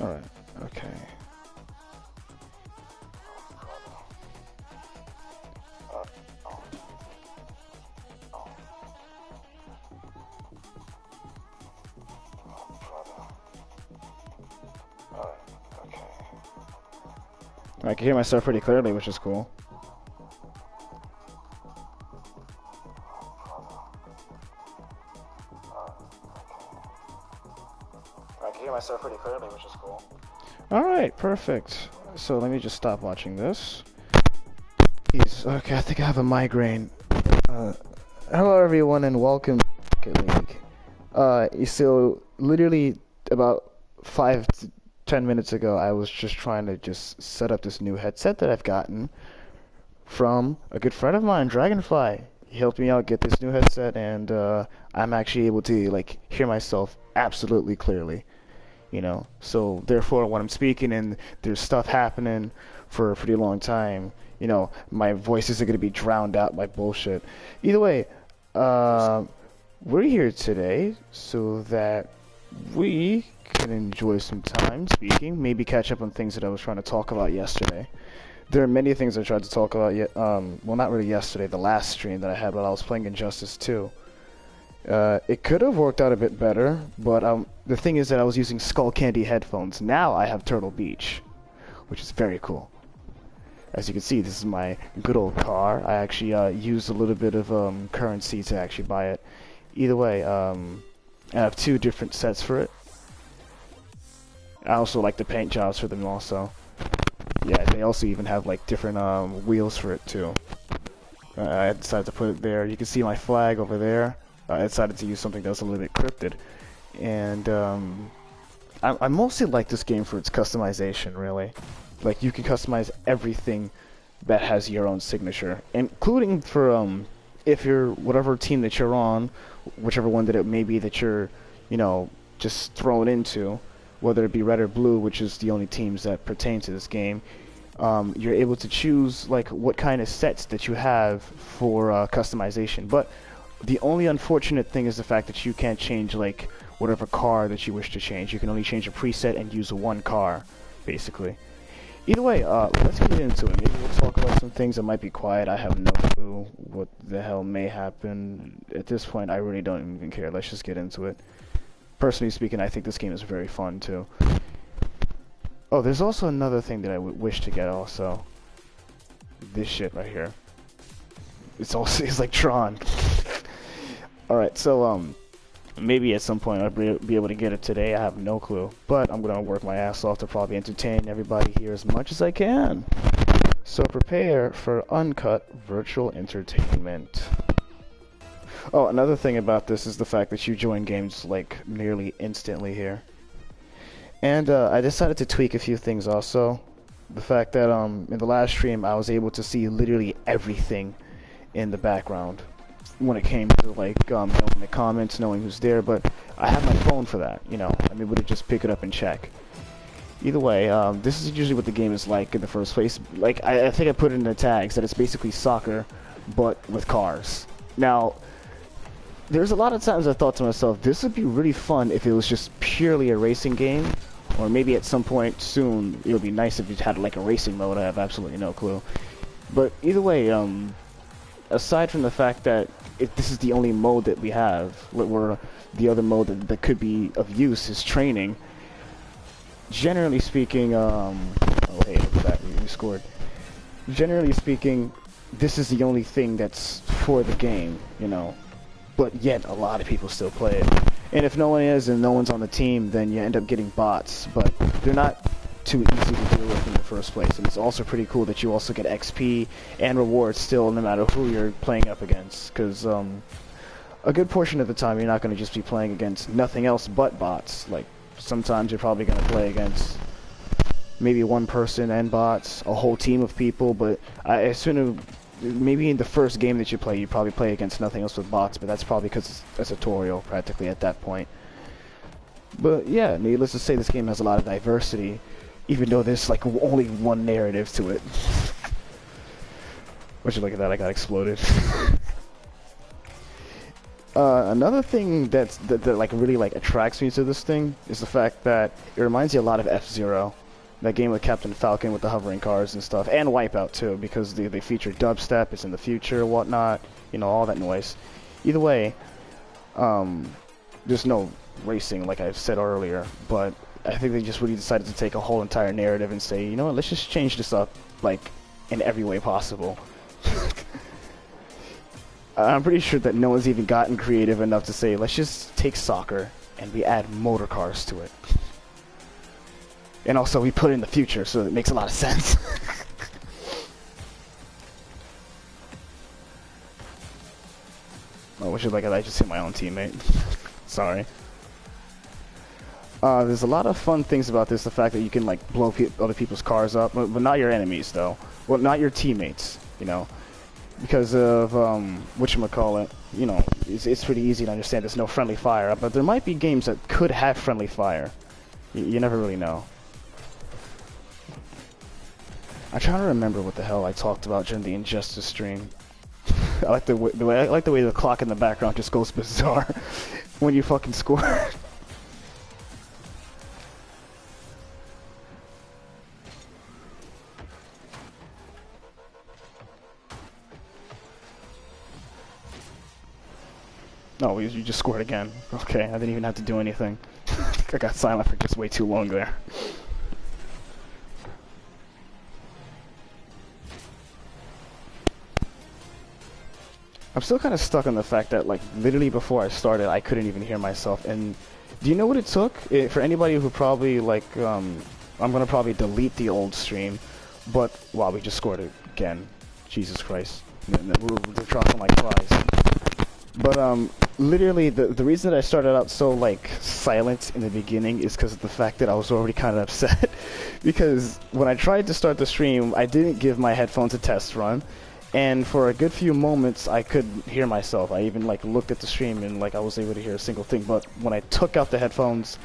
Alright, okay. I can hear myself pretty clearly, which is cool. I can hear myself pretty clearly, which is cool. Alright, perfect. So let me just stop watching this. Okay, I think I have a migraine. Hello everyone and welcome to Rocket League. So literally about 5 to 10 minutes ago, I was just trying to just set up this new headset that I've gotten from a good friend of mine, Dragonfly. He helped me out get this new headset, and I'm actually able to like hear myself absolutely clearly. You know, so therefore when I'm speaking and there's stuff happening for a pretty long time, you know, my voice isn't going to be drowned out by bullshit. Either way, we're here today so that we can enjoy some time speaking, maybe catch up on things that I was trying to talk about yesterday. There are many things I tried to talk about well, not really yesterday, the last stream that I had while I was playing Injustice 2. It could have worked out a bit better, but the thing is that I was using Skull Candy headphones. Now I have Turtle Beach, which is very cool. As you can see, this is my good old car. I actually used a little bit of currency to actually buy it. Either way, I have 2 different sets for it. I also like the paint jobs for them also. Yeah, they also even have like different wheels for it too. I decided to put it there. You can see my flag over there. I decided to use something that was a little bit cryptid. And I mostly like this game for its customization, really. Like, you can customize everything that has your own signature, including for if you're whatever team that you're on, whichever one that it may be that you're, you know, just thrown into, whether it be red or blue, which is the only teams that pertain to this game. You're able to choose like what kind of sets that you have for customization. But the only unfortunate thing is the fact that you can't change like whatever car that you wish to change. You can only change a preset and use one car, basically. Either way, let's get into it. Maybe we'll talk about some things that might be quiet. I have no clue what the hell may happen. At this point, I really don't even care. Let's just get into it. Personally speaking, I think this game is very fun, too. Oh, there's also another thing that I wish to get, also. This shit right here. It's like Tron. Alright, so, maybe at some point I'll be able to get it today. I have no clue. But I'm going to work my ass off to probably entertain everybody here as much as I can. So prepare for uncut virtual entertainment. Oh, another thing about this is the fact that you join games, like, nearly instantly here. And, I decided to tweak a few things also. The fact that, in the last stream, I was able to see literally everything in the background. When it came to, like, knowing the comments, knowing who's there, but I have my phone for that, you know. I'm able to just pick it up and check. Either way, this is usually what the game is like in the first place. Like, I think I put it in the tags that it's basically soccer, but with cars. Now, there's a lot of times I thought to myself, this would be really fun if it was just purely a racing game, or maybe at some point soon it would be nice if it had like a racing mode. I have absolutely no clue. But either way, aside from the fact that this is the only mode that we have, where the other mode that could be of use is training. Generally speaking, oh hey, look at that, we scored. Generally speaking, this is the only thing that's for the game, you know. But yet, a lot of people still play it. And if no one is and no one's on the team, then you end up getting bots. But they're not too easy to deal with in the first place. And it's also pretty cool that you also get XP and rewards still, no matter who you're playing up against. Because a good portion of the time, you're not going to just be playing against nothing else but bots. Like, sometimes you're probably going to play against maybe one person and bots, a whole team of people. But as soon as maybe in the first game that you probably play against nothing else with bots, but that's probably because it's a tutorial practically at that point. But yeah, needless to say, this game has a lot of diversity, even though there's like only one narrative to it. Would you look at that? I got exploded. Another thing that like really like attracts me to this thing is the fact that it reminds you a lot of F-Zero, that game with Captain Falcon with the hovering cars and stuff, and Wipeout too, because they feature dubstep, it's in the future, whatnot, you know, all that noise. Either way, there's no racing like I've said earlier, but I think they just really decided to take a whole entire narrative and say, you know what, let's just change this up, like, in every way possible. I'm pretty sure that no one's even gotten creative enough to say, let's just take soccer and we add motor cars to it. And also we put it in the future, so it makes a lot of sense. Oh, which is like I just hit my own teammate. Sorry. There's a lot of fun things about this. The fact that you can like blow other people's cars up, but not your enemies though. Well, not your teammates, you know. Because of whatchamacallit, you know, it's pretty easy to understand there's no friendly fire, but there might be games that could have friendly fire. You never really know. I'm trying to remember what the hell I talked about during the Injustice stream. I like the way the clock in the background just goes bizarre when you fucking score. No, you just scored again. Okay, I didn't even have to do anything. I got silent for just way too long there. I'm still kind of stuck on the fact that, like, literally before I started, I couldn't even hear myself. And do you know what it took? For anybody who probably, like, I'm gonna probably delete the old stream, but, wow, we just scored it again. Jesus Christ. We're dropping like flies. But, literally, the reason that I started out so, like, silent in the beginning is because of the fact that I was already kind of upset. Because when I tried to start the stream, I didn't give my headphones a test run. And for a good few moments, I couldn't hear myself. I even, like, looked at the stream and, like, I was able to hear a single thing. But when I took out the headphones,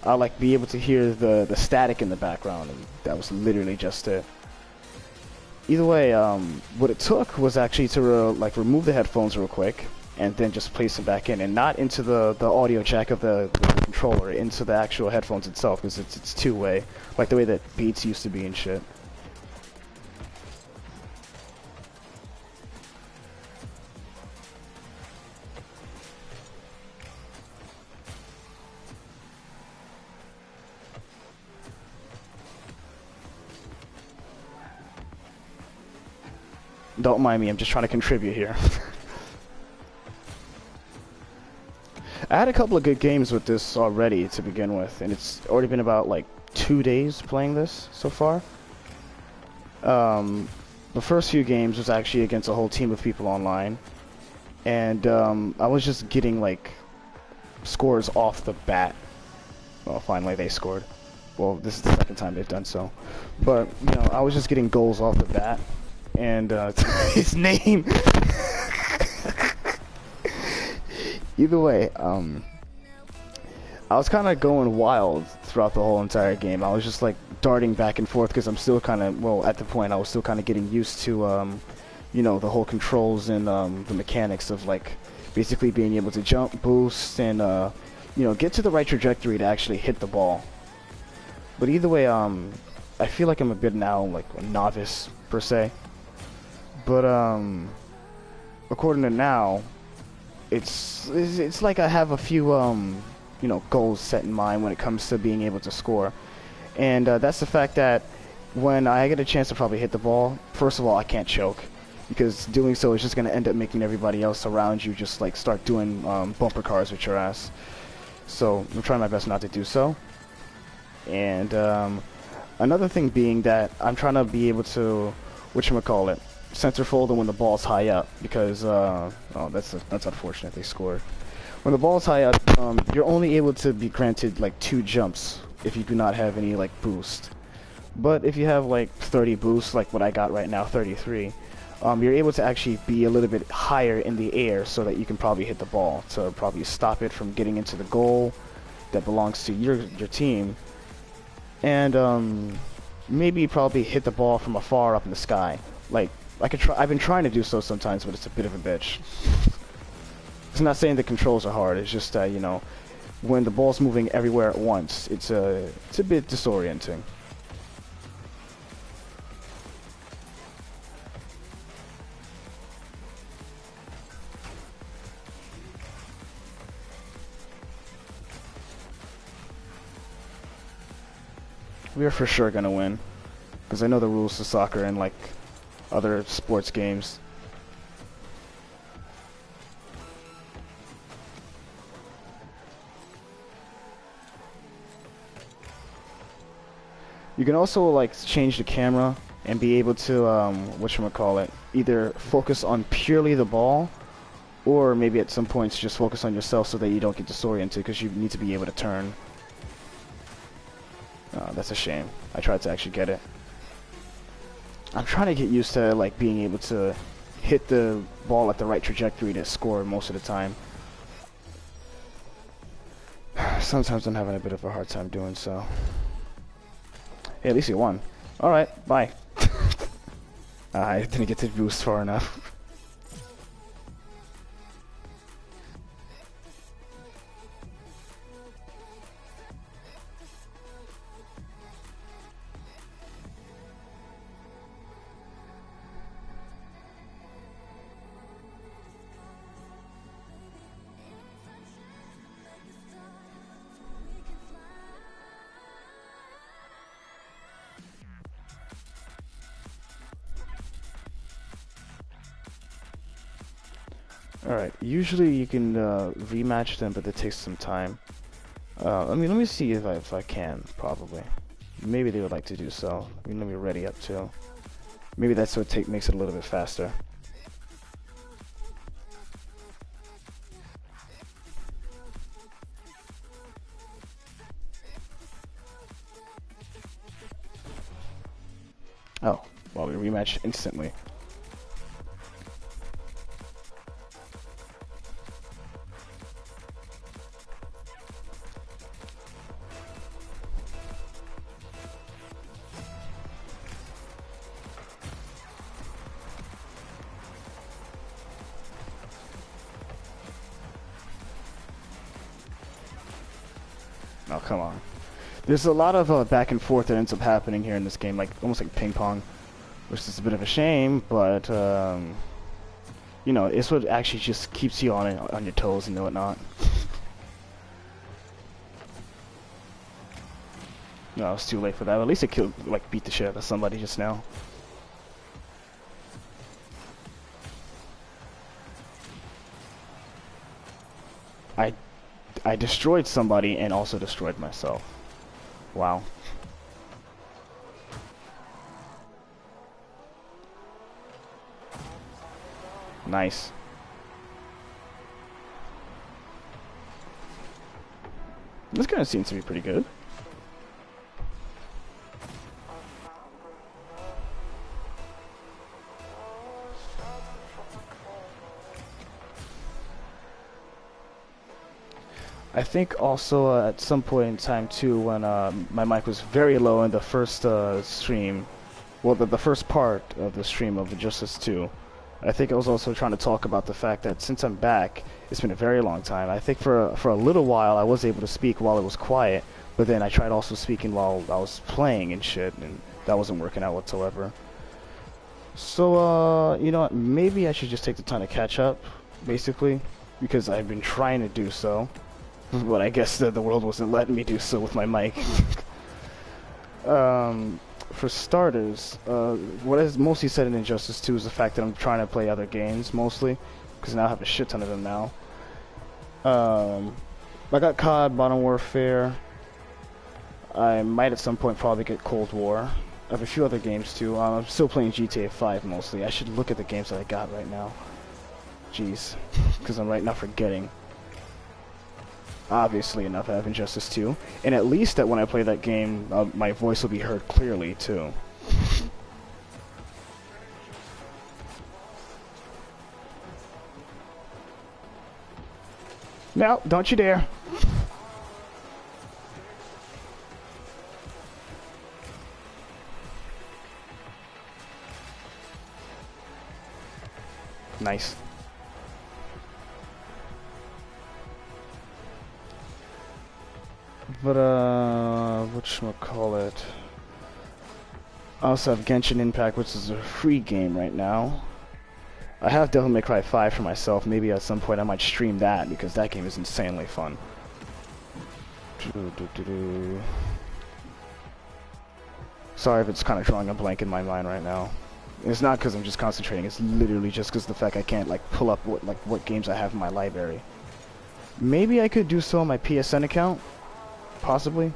I'll, like, be able to hear the static in the background. And that was literally just it. Either way, what it took was actually to, like, remove the headphones real quick. And then just place them back in, and not into the audio jack of the controller, into the actual headphones itself, because it's two-way, like the way that Beats used to be and shit. Don't mind me, I'm just trying to contribute here. I had a couple of good games with this already to begin with, and it's already been about like 2 days playing this so far. The first few games was actually against a whole team of people online, and I was just getting like scores off the bat. Well, finally they scored. Well, this is the second time they've done so, but you know, I was just getting goals off the bat, and his name. Either way, I was kind of going wild throughout the whole entire game. I was just like darting back and forth because I'm still kind of, well, at the point I was still kind of getting used to, you know, the whole controls and the mechanics of like basically being able to jump, boost, and you know, get to the right trajectory to actually hit the ball. But either way, I feel like I'm a bit now like a novice per se. But according to now, it's like I have a few you know, goals set in mind when it comes to being able to score, and that's the fact that when I get a chance to probably hit the ball, first of all, I can't choke, because doing so is just going to end up making everybody else around you just like start doing bumper cars with your ass. So I'm trying my best not to do so. And another thing being that I'm trying to be able to, whatchamacallit, centerfold when the ball's high up, because oh, that's unfortunate, they scored. When the ball's high up, you're only able to be granted like 2 jumps if you do not have any like boost. But if you have like 30 boosts, like what I got right now, 33, you're able to actually be a little bit higher in the air so that you can probably hit the ball to probably stop it from getting into the goal that belongs to your team, and maybe probably hit the ball from afar up in the sky. Like I've been trying to do so sometimes, but it's a bit of a bitch. It's not saying the controls are hard. It's just that, you know, when the ball's moving everywhere at once, it's a bit disorienting. We are for sure gonna win, because I know the rules to soccer and like other sports games. You can also like change the camera and be able to whatchamacallit, either focus on purely the ball, or maybe at some points just focus on yourself so that you don't get disoriented, because you need to be able to turn. Oh, that's a shame. I tried to actually get it. I'm trying to get used to like being able to hit the ball at the right trajectory to score most of the time. Sometimes I'm having a bit of a hard time doing so. Hey, at least you won. Alright, bye. I didn't get to boost far enough. Alright, usually you can rematch them, but it takes some time. Let me see if I can, probably. Maybe they would like to do so. Let me ready up too. Maybe that's what makes it a little bit faster. Oh, well, we rematch instantly. Oh, come on. There's a lot of back and forth that ends up happening here in this game, like almost like ping pong, which is a bit of a shame, but you know, it's what actually just keeps you on your toes and whatnot. No, it's too late for that. But at least it like beat the shit out of somebody just now. I destroyed somebody and also destroyed myself. Wow. Nice. This guy seems to be pretty good. I think also at some point in time too, when my mic was very low in the first stream, well, the first part of the stream of Injustice 2, I think I was also trying to talk about the fact that since I'm back, it's been a very long time. I think for a little while I was able to speak while it was quiet, but then I tried also speaking while I was playing and shit, and that wasn't working out whatsoever. So, you know what, maybe I should just take the time to catch up, basically, because I've been trying to do so. But I guess the world wasn't letting me do so with my mic. For starters, what is mostly said in Injustice 2 is the fact that I'm trying to play other games, mostly, because now I have a shit ton of them now. I got COD, Modern Warfare. I might at some point probably get Cold War. I have a few other games too. I'm still playing GTA 5 mostly. I should look at the games that I got right now. Jeez, because I'm right now forgetting. Obviously enough, I have Injustice 2, and at least that when I play that game, my voice will be heard clearly too. No, don't you dare. Nice. But, whatchamacallit. I also have Genshin Impact, which is a free game right now. I have Devil May Cry 5 for myself. Maybe at some point I might stream that, because that game is insanely fun. Sorry if it's kind of drawing a blank in my mind right now. It's not because I'm just concentrating. It's literally just because of the fact I can't like pull up what games I have in my library. Maybe I could do so on my PSN account, possibly.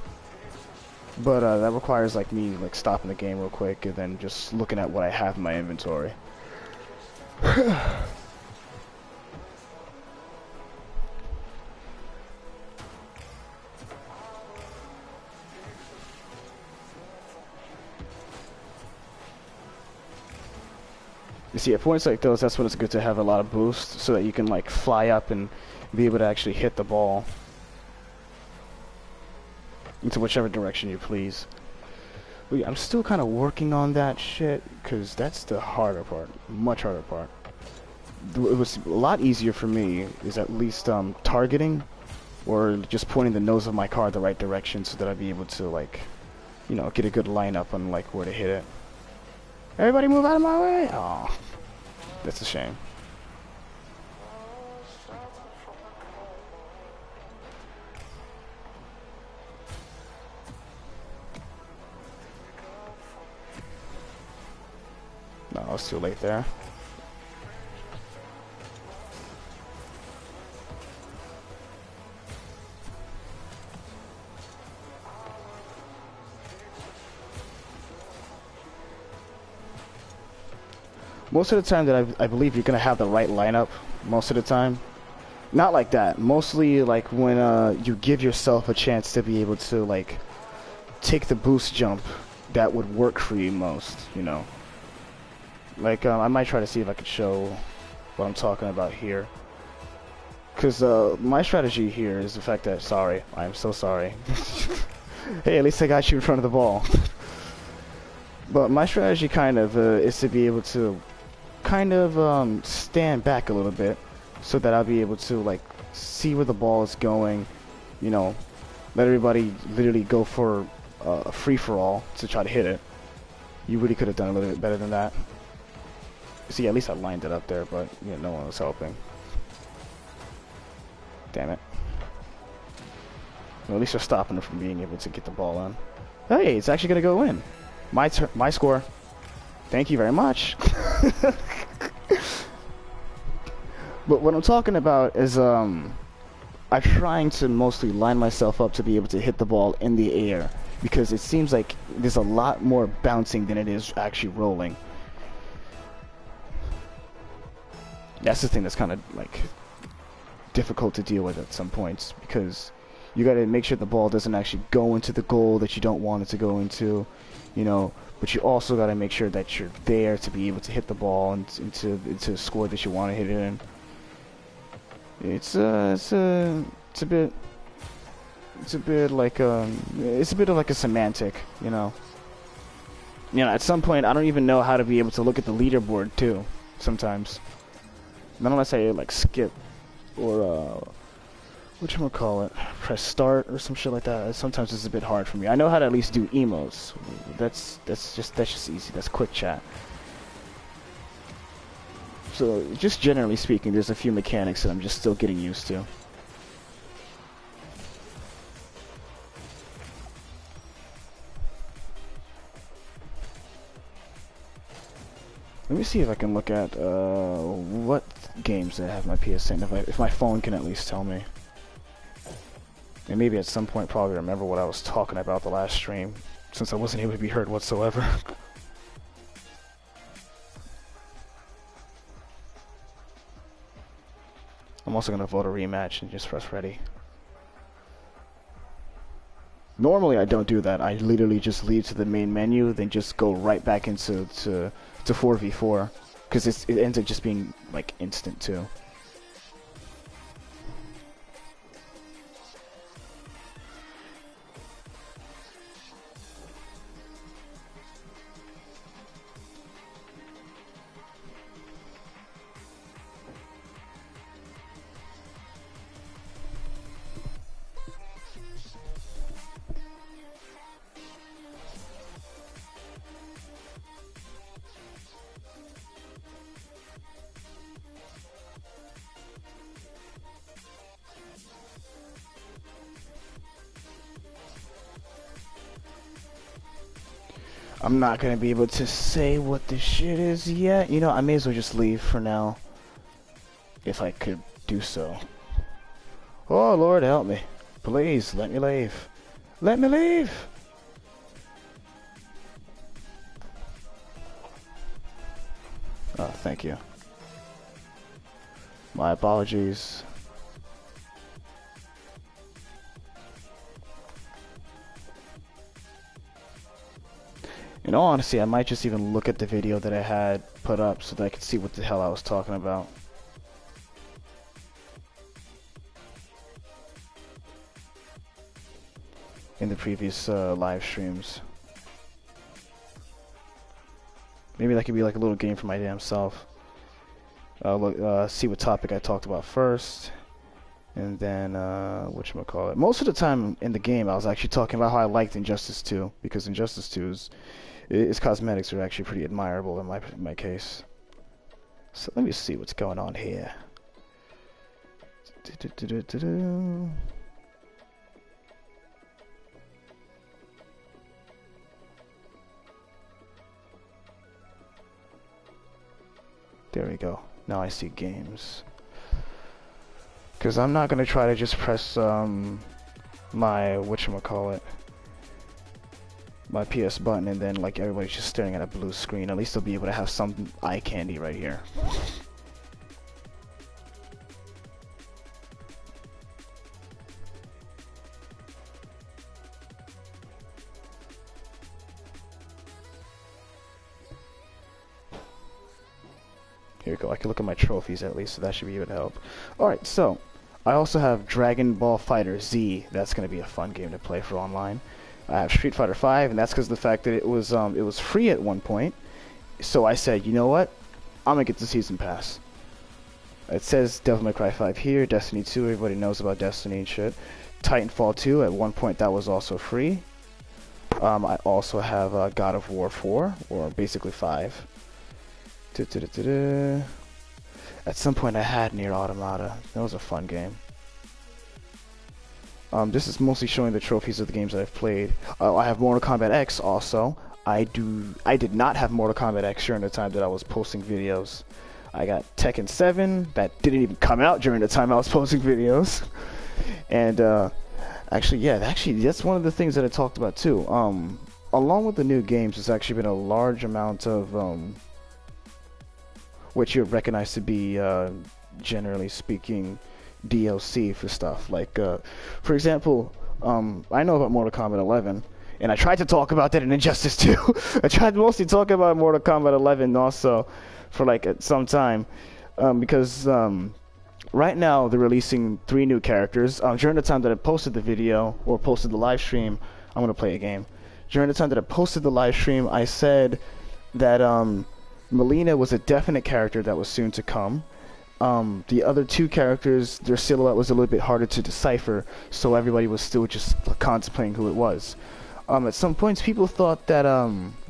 But that requires like me like stopping the game real quick and then just looking at what I have in my inventory. You see, at points like those, that's when it's good to have a lot of boost, so that you can like fly up and be able to actually hit the ball into whichever direction you please. But yeah, I'm still kind of working on that shit, because that's the harder part, much harder part. It was a lot easier for me is at least targeting, or just pointing the nose of my car the right direction so that I'd be able to like, you know, get a good lineup on like where to hit it. Everybody move out of my way! Oh, that's a shame. No, I was too late there. Most of the time that I believe you're gonna have the right lineup. Most of the time, not like that. Mostly like when you give yourself a chance to be able to like take the boost jump that would work for you most. You know, like I might try to see if I could show what I'm talking about here. Cause my strategy here is the fact that I am so sorry. Hey, at least I got you in front of the ball. But my strategy kind of is to be able to kind of stand back a little bit so that I'll be able to like see where the ball is going, you know, let everybody literally go for a free-for-all to try to hit it. You really could have done a little bit better than that. See, at least I lined it up there, but you know, no one was helping. Damn it. Well, at least you're stopping it from being able to get the ball in. Hey, it's actually gonna go in. My score. Thank you very much. But what I'm talking about is I'm trying to mostly line myself up to be able to hit the ball in the air, because it seems like there's a lot more bouncing than it is actually rolling. That's the thing that's kind of like difficult to deal with at some points, because you got to make sure the ball doesn't actually go into the goal that you don't want it to go into, you know, but you also got to make sure that you're there to be able to hit the ball into a score that you want to hit it in. It's a bit like it's a bit of like a semantic, you know. You know, at some point I don't even know how to be able to look at the leaderboard too. Sometimes, not unless I like skip or whatchamacallit, press start or some shit like that. Sometimes it's a bit hard for me. I know how to at least do emotes. That's just easy. That's quick chat. So just generally speaking, there's a few mechanics that I'm just still getting used to. Let me see if I can look at what games I have my PSN, if my phone can at least tell me. And maybe at some point probably remember what I was talking about the last stream, since I wasn't able to be heard whatsoever. I'm also going to vote a rematch and just press ready. Normally I don't do that. I literally just leave to the main menu, then just go right back into 4v4, because it ends up just being like instant too. I'm not gonna be able to say what this shit is yet. You know, I may as well just leave for now. If I could do so. Oh, Lord, help me. Please, let me leave. Let me leave! Oh, thank you. My apologies. In all honesty, I might just even look at the video that I had put up so that I could see what the hell I was talking about. In the previous live streams. Maybe that could be like a little game for my damn self. See what topic I talked about first. And then, whatchamacallit. Most of the time in the game, I was actually talking about how I liked Injustice 2. Because Injustice 2's its cosmetics are actually pretty admirable in my case. So let me see what's going on here. There we go. Now I see games. Because I'm not going to try to just press my, whatchamacallit, my PS button and then like everybody's just staring at a blue screen. At least I'll be able to have some eye candy right here. Here we go, I can look at my trophies at least, so that should be able to help. Alright, so, I also have Dragon Ball Fighter Z. That's going to be a fun game to play for online. I have Street Fighter 5, and that's because of the fact that it was free at one point. So I said, you know what? I'm going to get the Season Pass. It says Devil May Cry 5 here, Destiny 2, everybody knows about Destiny and shit. Titanfall 2, at one point that was also free. I also have God of War 4, or basically 5. At some point I had Nier Automata. That was a fun game. This is mostly showing the trophies of the games that I've played. I have Mortal Kombat X also. I did not have Mortal Kombat X during the time that I was posting videos. I got Tekken 7 that didn't even come out during the time I was posting videos. And actually that's one of the things that I talked about too. Along with the new games, there's actually been a large amount of what you recognize to be, generally speaking, DLC for stuff. Like, for example, I know about Mortal Kombat 11, and I tried to talk about that in Injustice 2. I tried to mostly talk about Mortal Kombat 11 also for like some time, because right now they're releasing 3 new characters. During the time that I posted the video, or posted the live stream, I'm going to play a game. During the time that I posted the live stream, I said that Melina was a definite character that was soon to come. The other 2 characters, their silhouette was a little bit harder to decipher, so everybody was still just contemplating who it was. At some points, people thought that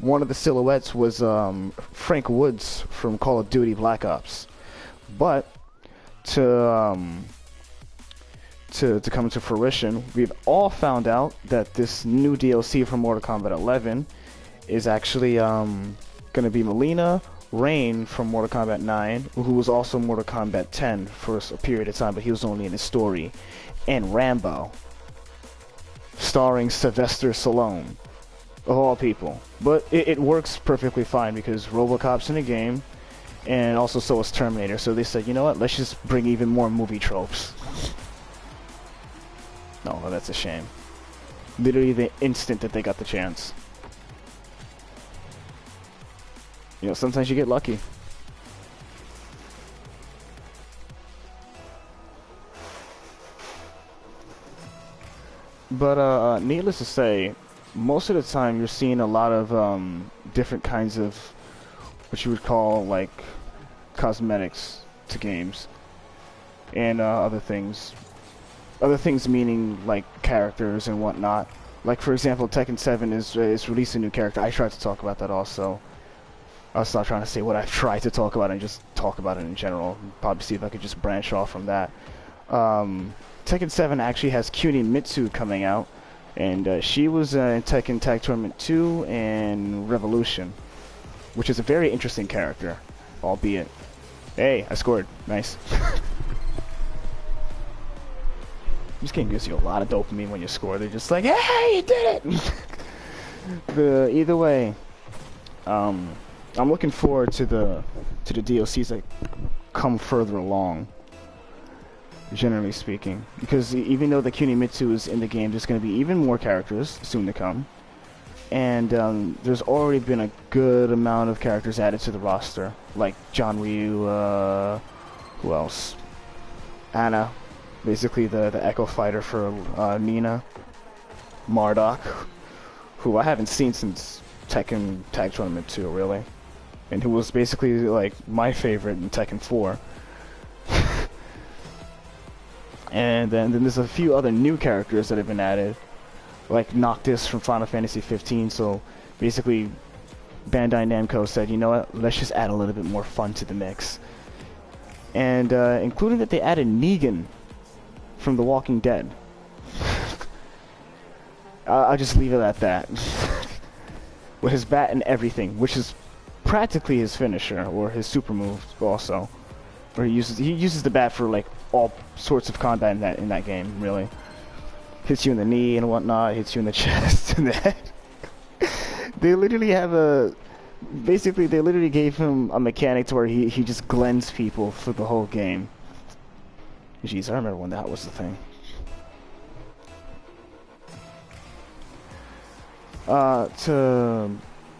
one of the silhouettes was Frank Woods from Call of Duty Black Ops. But to come to fruition, we've all found out that this new DLC from Mortal Kombat 11 is actually going to be Melina, Rain from Mortal Kombat 9, who was also Mortal Kombat 10 for a period of time, but he was only in his story, and Rambo, starring Sylvester Stallone, of all people. But it works perfectly fine because RoboCop's in the game, and also so is Terminator, so they said, you know what, let's just bring even more movie tropes. No, that's a shame. Literally the instant that they got the chance. You know, sometimes you get lucky. But needless to say, most of the time you're seeing a lot of different kinds of what you would call like cosmetics to games and other things. Other things meaning like characters and whatnot. Like for example, Tekken 7 is releasing a new character. I tried to talk about that also. I was not trying to say what I've tried to talk about and just talk about it in general. Probably see if I could just branch off from that. Tekken 7 actually has Kunimitsu coming out. And she was in Tekken Tag Tournament 2 and Revolution, which is a very interesting character, albeit. Hey, I scored. Nice. This game gives you a lot of dopamine when you score. They're just like, hey, you did it! Either way, I'm looking forward to the DLCs that come further along, generally speaking. Because even though the Kunimitsu is in the game, there's going to be even more characters soon to come. And there's already been a good amount of characters added to the roster, like John Ryu, who else? Anna, basically the Echo Fighter for Nina. Marduk, who I haven't seen since Tekken Tag Tournament 2, really. And who was basically, like, my favorite in Tekken 4. And then there's a few other new characters that have been added, like Noctis from Final Fantasy 15. So basically, Bandai Namco said, you know what, let's just add a little bit more fun to the mix. And including that they added Negan from The Walking Dead. I'll just leave it at that. With his bat and everything, which is practically his finisher, or his super move also. Or he uses the bat for like all sorts of combat in that game, really. Hits you in the knee and whatnot, hits you in the chest and the head. They literally have basically they literally gave him a mechanic to where he just glens people for the whole game. Jeez, I remember when that was the thing.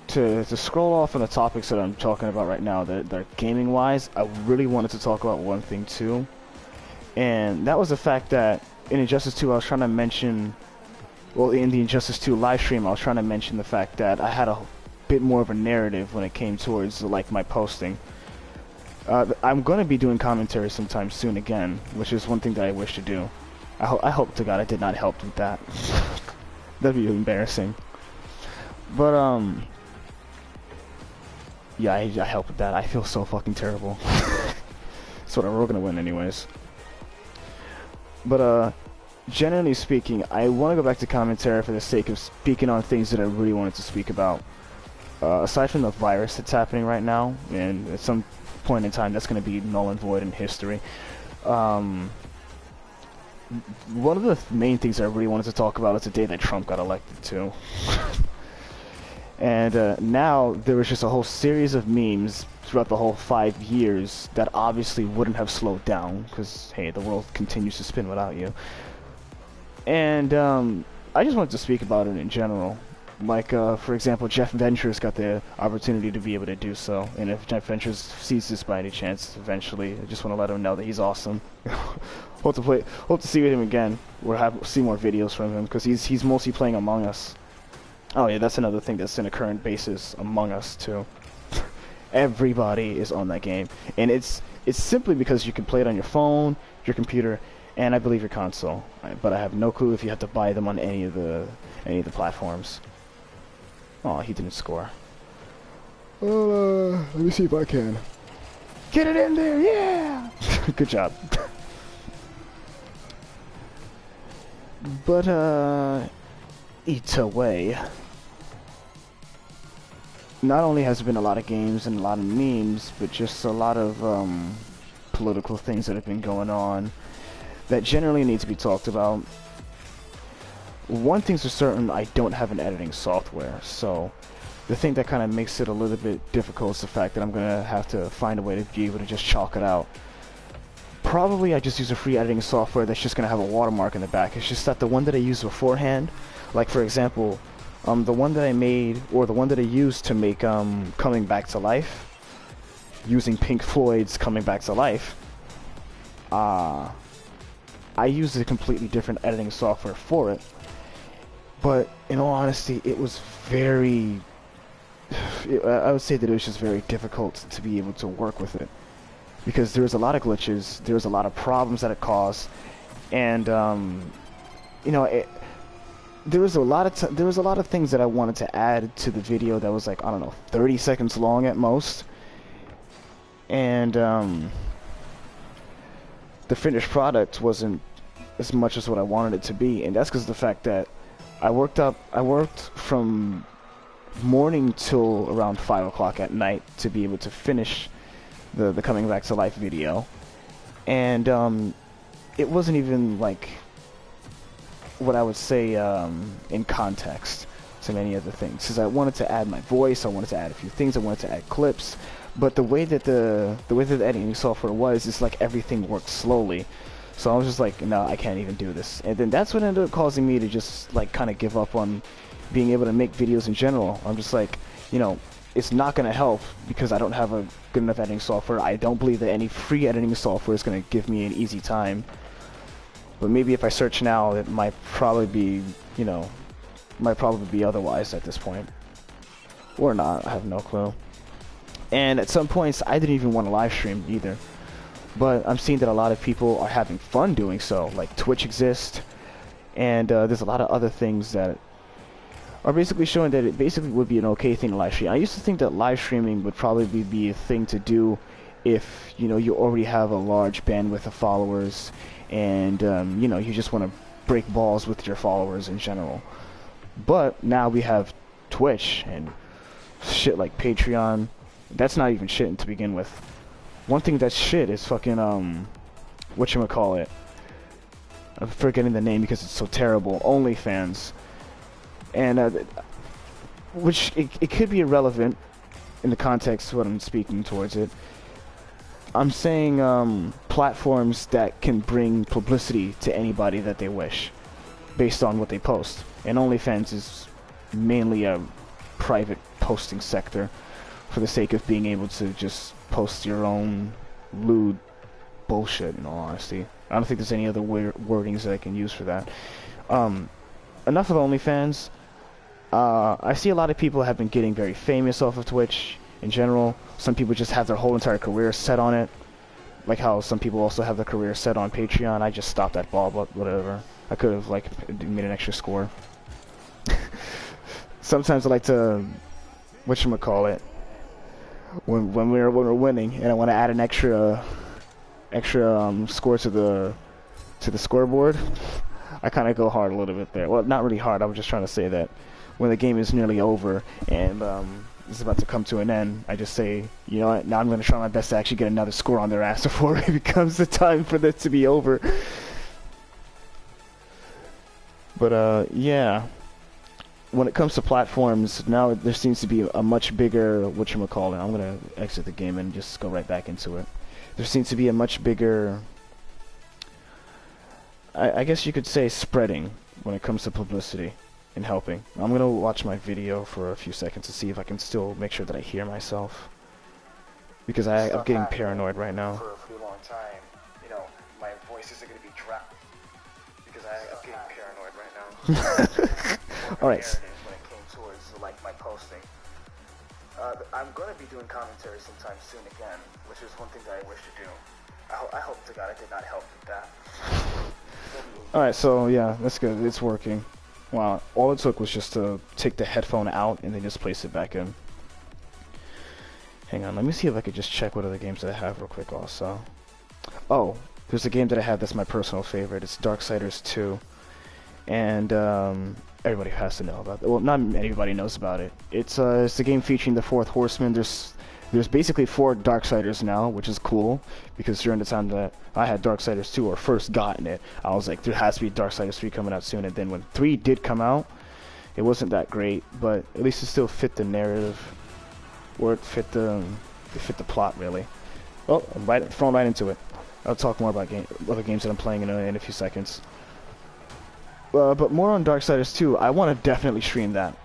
To scroll off on the topics that I'm talking about right now, that are gaming wise, I really wanted to talk about one thing too, and that was the fact that in Injustice 2 I was trying to mention, well, in the Injustice 2 live stream I was trying to mention the fact that I had a bit more of a narrative when it came towards like my posting. I'm going to be doing commentary sometime soon again, which is one thing that I wish to do. I hope to God I did not help with that. That'd be embarrassing. But yeah, I helped with that. I feel so fucking terrible. So we're gonna win anyways. But generally speaking, I want to go back to commentary for the sake of speaking on things that I really wanted to speak about. Aside from the virus that's happening right now, and at some point in time that's going to be null and void in history. One of the main things I really wanted to talk about is the day that Trump got elected too. And now there was just a whole series of memes throughout the whole 5 years that obviously wouldn't have slowed down, because hey, the world continues to spin without you. And I just wanted to speak about it in general. Like, for example, Jeff Ventures got the opportunity to be able to do so. And if Jeff Ventures sees this by any chance, eventually, I just want to let him know that he's awesome. Hope to see him again, or see more videos from him, because he's mostly playing Among Us. Oh yeah, that's another thing that's in a current basis, Among Us too. Everybody is on that game, and it's simply because you can play it on your phone, your computer, and I believe your console. But I have no clue if you have to buy them on any of the platforms. Oh, he didn't score. Well, let me see if I can. Get it in there, yeah! Good job. But, either way, not only has there been a lot of games and a lot of memes, but just a lot of, political things that have been going on that generally need to be talked about. One thing's for certain, I don't have an editing software, so the thing that kind of makes it a little bit difficult is the fact that I'm going to have to find a way to be able to just chalk it out. Probably I just use a free editing software that's just going to have a watermark in the back. It's just that the one that I used beforehand, like for example, the one that I made, or the one that I used to make Coming Back to Life, using Pink Floyd's Coming Back to Life, I used a completely different editing software for it. But in all honesty, it was very, I would say that it was just very difficult to be able to work with it, because there was a lot of glitches, there was a lot of problems that it caused, and you know, there was a lot of things that I wanted to add to the video that was like, I don't know, 30 seconds long at most, and the finished product wasn't as much as what I wanted it to be, and that's because of the fact that I worked from morning till around 5 o'clock at night to be able to finish the coming back to life video, and it wasn't even like what I would say in context to many other things, because I wanted to add my voice, I wanted to add a few things, I wanted to add clips, but the way that the editing software was, it's like everything worked slowly. So I was just like, no, I can't even do this. And then that's what ended up causing me to just like kind of give up on being able to make videos in general. I'm just like, you know, it's not going to help because I don't have a good enough editing software. I don't believe that any free editing software is going to give me an easy time. But maybe if I search now, it might probably be, you know, might probably be otherwise at this point. Or not, I have no clue. And at some points, I didn't even want to live stream either. But I'm seeing that a lot of people are having fun doing so. Like Twitch exists, and there's a lot of other things that are basically showing that it basically would be an okay thing to live stream. I used to think that live streaming would probably be a thing to do if, you know, you already have a large bandwidth of followers and, you know, you just want to break balls with your followers in general. But now we have Twitch and shit like Patreon. That's not even shit to begin with. One thing that's shit is fucking, whatchamacallit. I'm forgetting the name because it's so terrible. OnlyFans. And, which, it could be irrelevant in the context of what I'm speaking towards it. I'm saying, platforms that can bring publicity to anybody that they wish, based on what they post. And OnlyFans is mainly a private posting sector for the sake of being able to just post your own lewd bullshit, in all honesty. I don't think there's any other wordings that I can use for that. Enough of OnlyFans. I see a lot of people have been getting very famous off of Twitch in general. Some people just have their whole entire career set on it. Like how some people also have their career set on Patreon. I just stopped that ball, but whatever. I could have, like, made an extra score. Sometimes I like to, whatchamacallit, when we're winning, and I want to add an extra score to the scoreboard, I kind of go hard a little bit there. Well, not really hard. I was just trying to say that when the game is nearly over and it's about to come to an end, I just say, you know what, now I'm going to try my best to actually get another score on their ass before it becomes the time for this to be over. But yeah. When it comes to platforms, now there seems to be a much bigger, whatchamacallit, I'm going to exit the game and just go right back into it. There seems to be a much bigger, I guess you could say, spreading when it comes to publicity and helping. I'm going to watch my video for a few seconds to see if I can still make sure that I hear myself. Because I'm getting paranoid right now. For a pretty long time, you know, my voice isn't going to be dropped. Because I'm getting paranoid right now. Alright. When it came towards, like, my posting. I'm going to be doing commentary sometime soon again, which is one thing that I wish to do. I hope to God I did not help with that. Alright, so yeah, that's good. It's working. Wow, all it took was just to take the headphone out and then just place it back in. Hang on, let me see if I could just check what other games that I have real quick also. Oh, there's a game that I have that's my personal favorite. It's Darksiders 2. And everybody has to know about it. Well, not everybody knows about it. It's a game featuring the Fourth Horseman. There's basically 4 Darksiders now, which is cool, because during the time that I had Darksiders 2 or first gotten it, I was like, there has to be Darksiders 3 coming out soon. And then when 3 did come out, it wasn't that great, but at least it still fit the narrative, or it fit the plot really. Well, I'm thrown right into it. I'll talk more about other games that I'm playing in a few seconds. But more on Darksiders 2, I want to definitely stream that,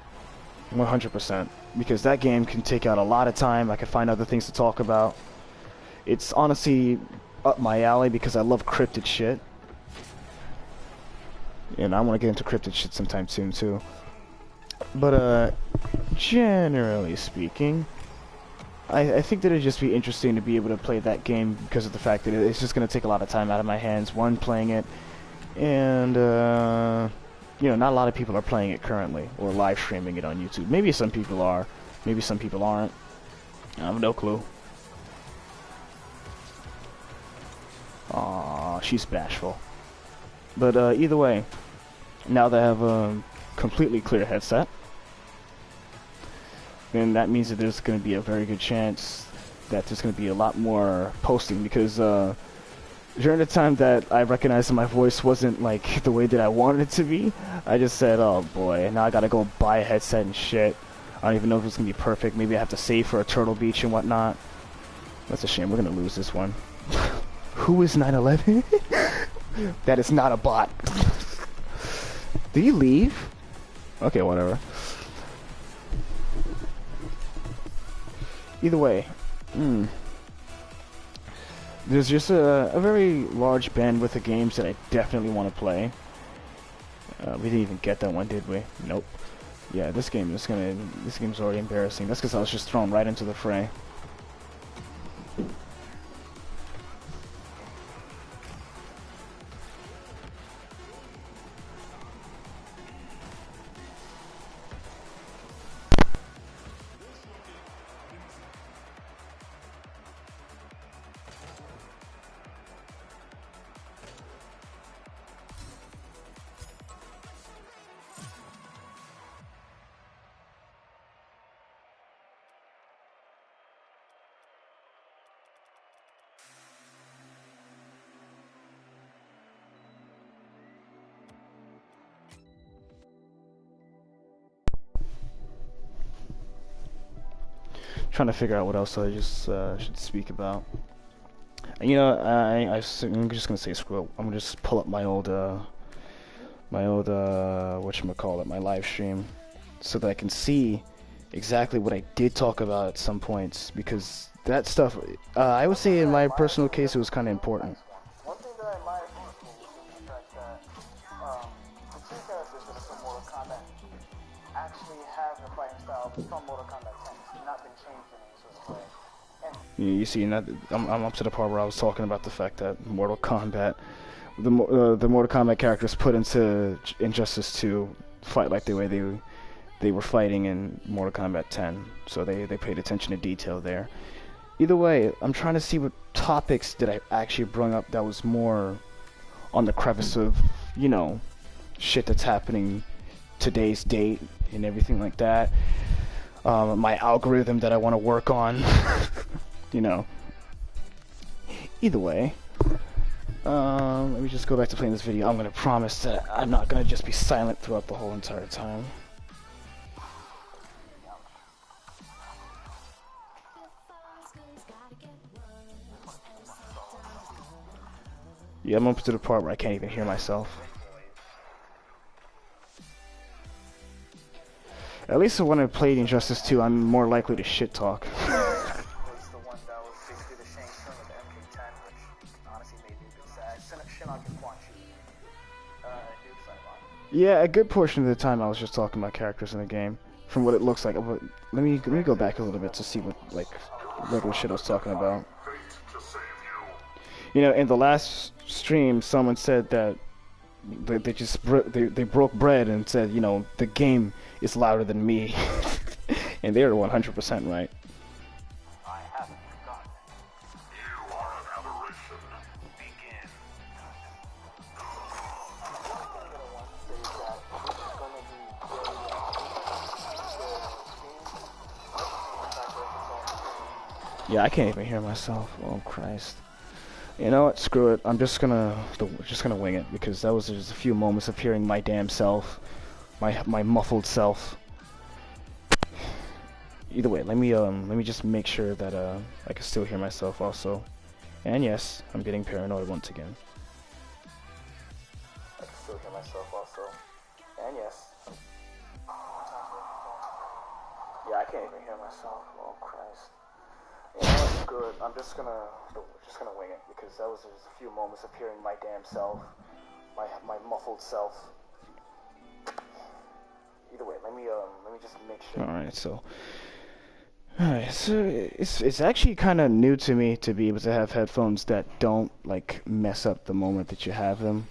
100%, because that game can take out a lot of time. I can find other things to talk about. It's honestly up my alley because I love cryptid shit, and I want to get into cryptid shit sometime soon too. But generally speaking, I think that it'd just be interesting to be able to play that game because of the fact that it's just going to take a lot of time out of my hands, one, playing it, and you know, not a lot of people are playing it currently or live streaming it on YouTube. Maybe some people are, maybe some people aren't. I have no clue. Aw, she's bashful. But either way, now that I have completely clear headset, then that means that there's going to be a very good chance that there's going to be a lot more posting, because during the time that I recognized that my voice wasn't like the way that I wanted it to be, I just said, oh boy, now I gotta go buy a headset and shit. I don't even know if it's gonna be perfect. Maybe I have to save for a Turtle Beach and whatnot. That's a shame. We're gonna lose this one. Who is 9/11? That is not a bot. Did he leave? Okay, whatever. Either way. There's just a very large bandwidth of games that I definitely want to play. We didn't even get that one, did we? Nope. Yeah, this game's already embarrassing. That's because I was just thrown right into the fray. Trying to figure out what else I just should speak about. You know, I'm just gonna say screw it. I'm gonna just pull up my old whatchamacallit, my live stream, so that I can see exactly what I did talk about at some points, because that stuff, I would say in my personal case, it was kind of important. One thing that I admire from this movie is the fact that the two characters that are from Mortal Kombat actually have the fighting style from Mortal Kombat 10. It's not been changed in any sort of way. And you see, I'm up to the part where I was talking about the fact that Mortal Kombat, the Mortal Kombat characters put into Injustice 2 fight like the way they were fighting in Mortal Kombat 10, so they paid attention to detail there. Either way, I'm trying to see what topics did I actually bring up that was more on the crevice of, you know, shit that's happening today's date and everything like that. My algorithm that I want to work on, you know. Either way, let me just go back to playing this video. I'm going to promise that I'm not going to just be silent throughout the whole entire time. Yeah, I'm up to the part where I can't even hear myself. At least when I played Injustice 2, I'm more likely to shit talk. was the one that was basically the Shang Tsung of the MK10, which honestly made me a bit sad. Shinnok and Quan Chi. Yeah, a good portion of the time I was just talking about characters in the game, from what it looks like. But let me go back a little bit to see what like regular shit I was talking about. You know, in the last stream, someone said that they broke bread and said, you know, the game is louder than me, and they were 100% right. I haven't forgotten. You are an aberration. Begin. Yeah, I can't even hear myself. Oh Christ. You know what? Screw it. I'm just gonna wing it, because that was just a few moments of hearing my damn self, my muffled self. Either way, let me just make sure that I can still hear myself also. And yes, I'm getting paranoid once again. I can still hear myself also. And yes. Yeah, I can't even hear myself. Oh Christ. You know what? Screw it. I'm just gonna wing it, because that was just a few moments of hearing my damn self, my muffled self. Either way, let me just make sure. Alright, so it's actually kind of new to me to be able to have headphones that don't like mess up the moment that you have them,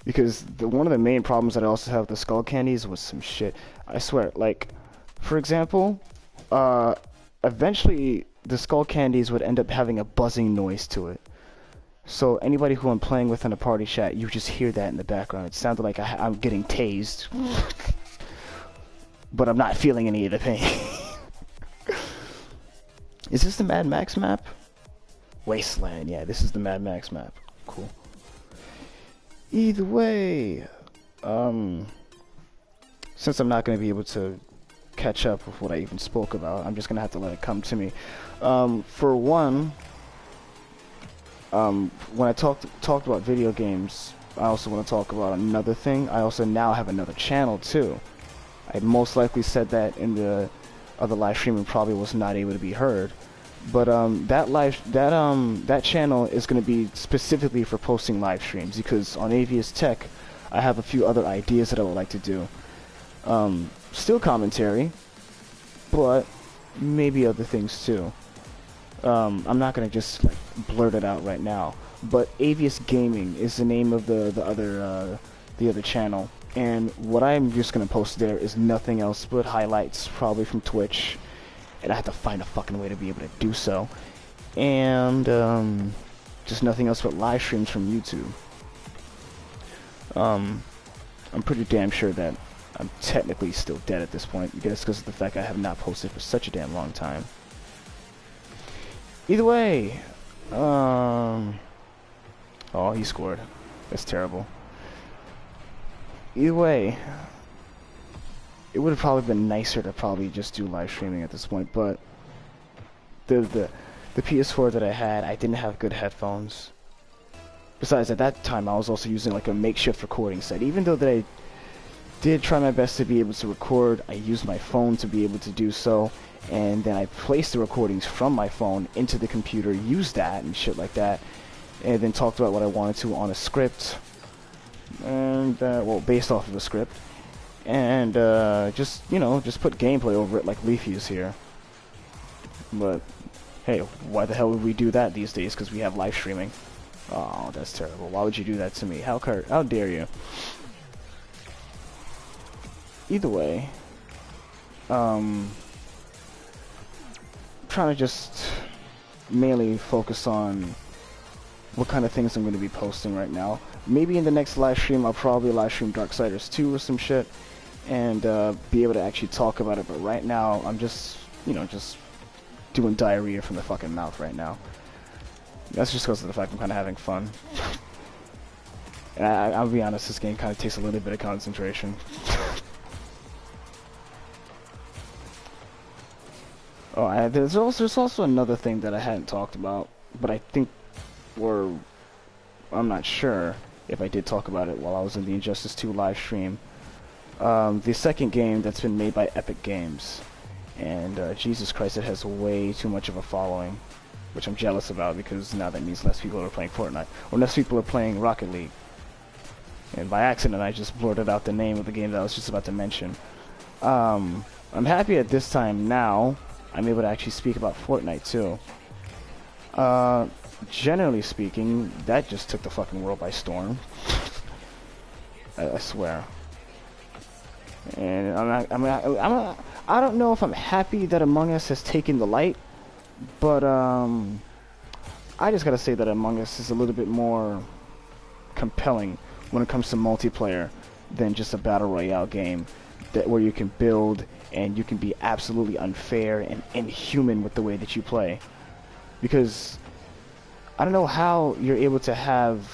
because one of the main problems that I also have with the skull candies was some shit. I swear, like, for example, eventually the skull candies would end up having a buzzing noise to it. So anybody who I'm playing with in a party chat, you just hear that in the background. It sounded like I'm getting tased. but I'm not feeling any of the pain. Is this the Mad Max map? Wasteland, yeah, this is the Mad Max map. Cool. Either way, since I'm not going to be able to catch up with what I even spoke about, I'm just going to have to let it come to me. For one, when I talked about video games, I also want to talk about another thing. I also now have another channel too. I most likely said that in the other live stream and probably was not able to be heard. But that channel is going to be specifically for posting live streams, because on Avius Tech I have a few other ideas that I would like to do. Still commentary, but maybe other things too. I'm not going to just like blurt it out right now, but Avius Gaming is the name of the other channel, and what I'm just going to post there is nothing else but highlights, probably from Twitch, and I have to find a fucking way to be able to do so, and just nothing else but live streams from YouTube. I'm pretty damn sure that I'm technically still dead at this point, because of the fact I have not posted for such a damn long time. Either way, oh, he scored. That's terrible. Either way, it would have probably been nicer to probably just do live streaming at this point, but the PS4 that I had, I didn't have good headphones. Besides, at that time, I was also using like a makeshift recording set. Even though that I did try my best to be able to record, I used my phone to be able to do so, and then I placed the recordings from my phone into the computer, used that and shit like that, and then talked about what I wanted to on a script, and well, based off of a script, and just, you know, just put gameplay over it like Leafy's here. But hey, why the hell would we do that these days? Because we have live streaming. Oh, that's terrible. Why would you do that to me? How dare you? Either way, trying to just mainly focus on what kind of things I'm going to be posting right now. Maybe in the next live stream I'll probably live stream Darksiders 2 or some shit, and be able to actually talk about it. But right now I'm just, you know, just doing diarrhea from the fucking mouth right now. That's just because of the fact I'm kind of having fun. And I'll be honest, this game kind of takes a little bit of concentration. Oh, there's also another thing that I hadn't talked about, but I think, or I'm not sure if I did talk about it while I was in the Injustice 2 live stream. The second game that's been made by Epic Games, and Jesus Christ, it has way too much of a following, which I'm jealous about, because now that means less people are playing Fortnite, or less people are playing Rocket League. And by accident, I just blurted out the name of the game that I was just about to mention. I'm happy at this time now I'm able to actually speak about Fortnite too. Generally speaking, that just took the fucking world by storm. I swear. And I don't know if I'm happy that Among Us has taken the light, but I just gotta say that Among Us is a little bit more compelling when it comes to multiplayer than just a battle royale game where you can build and you can be absolutely unfair and inhuman with the way that you play. Because I don't know how you're able to have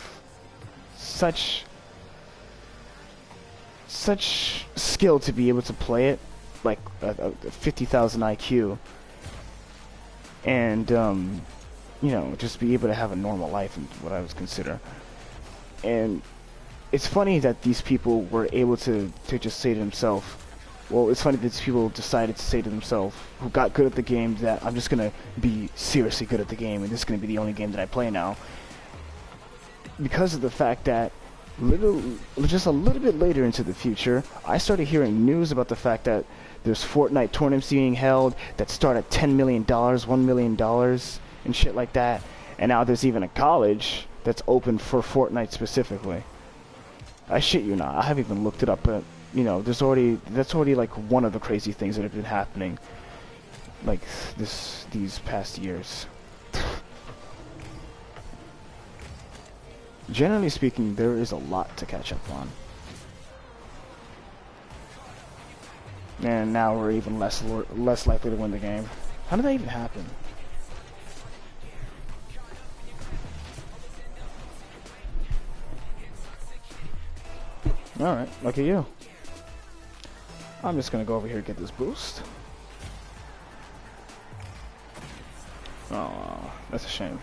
such skill to be able to play it, like a 50,000 IQ, and you know, just be able to have a normal life, and what I would consider. And it's funny that these people were able to just say to themselves, well, it's funny that these people decided to say to themselves, who got good at the game, that I'm just going to be seriously good at the game, and this is going to be the only game that I play now. Because of the fact that just a little bit later into the future, I started hearing news about the fact that there's Fortnite tournaments being held that start at $10 million, $1 million, and shit like that. And now there's even a college that's open for Fortnite specifically. I shit you not, I haven't even looked it up, but you know, that's already like one of the crazy things that have been happening, like these past years. Generally speaking, there is a lot to catch up on. And now we're even less likely to win the game. How did that even happen? Alright, lucky you. I'm just gonna go over here and get this boost. Oh, that's a shame.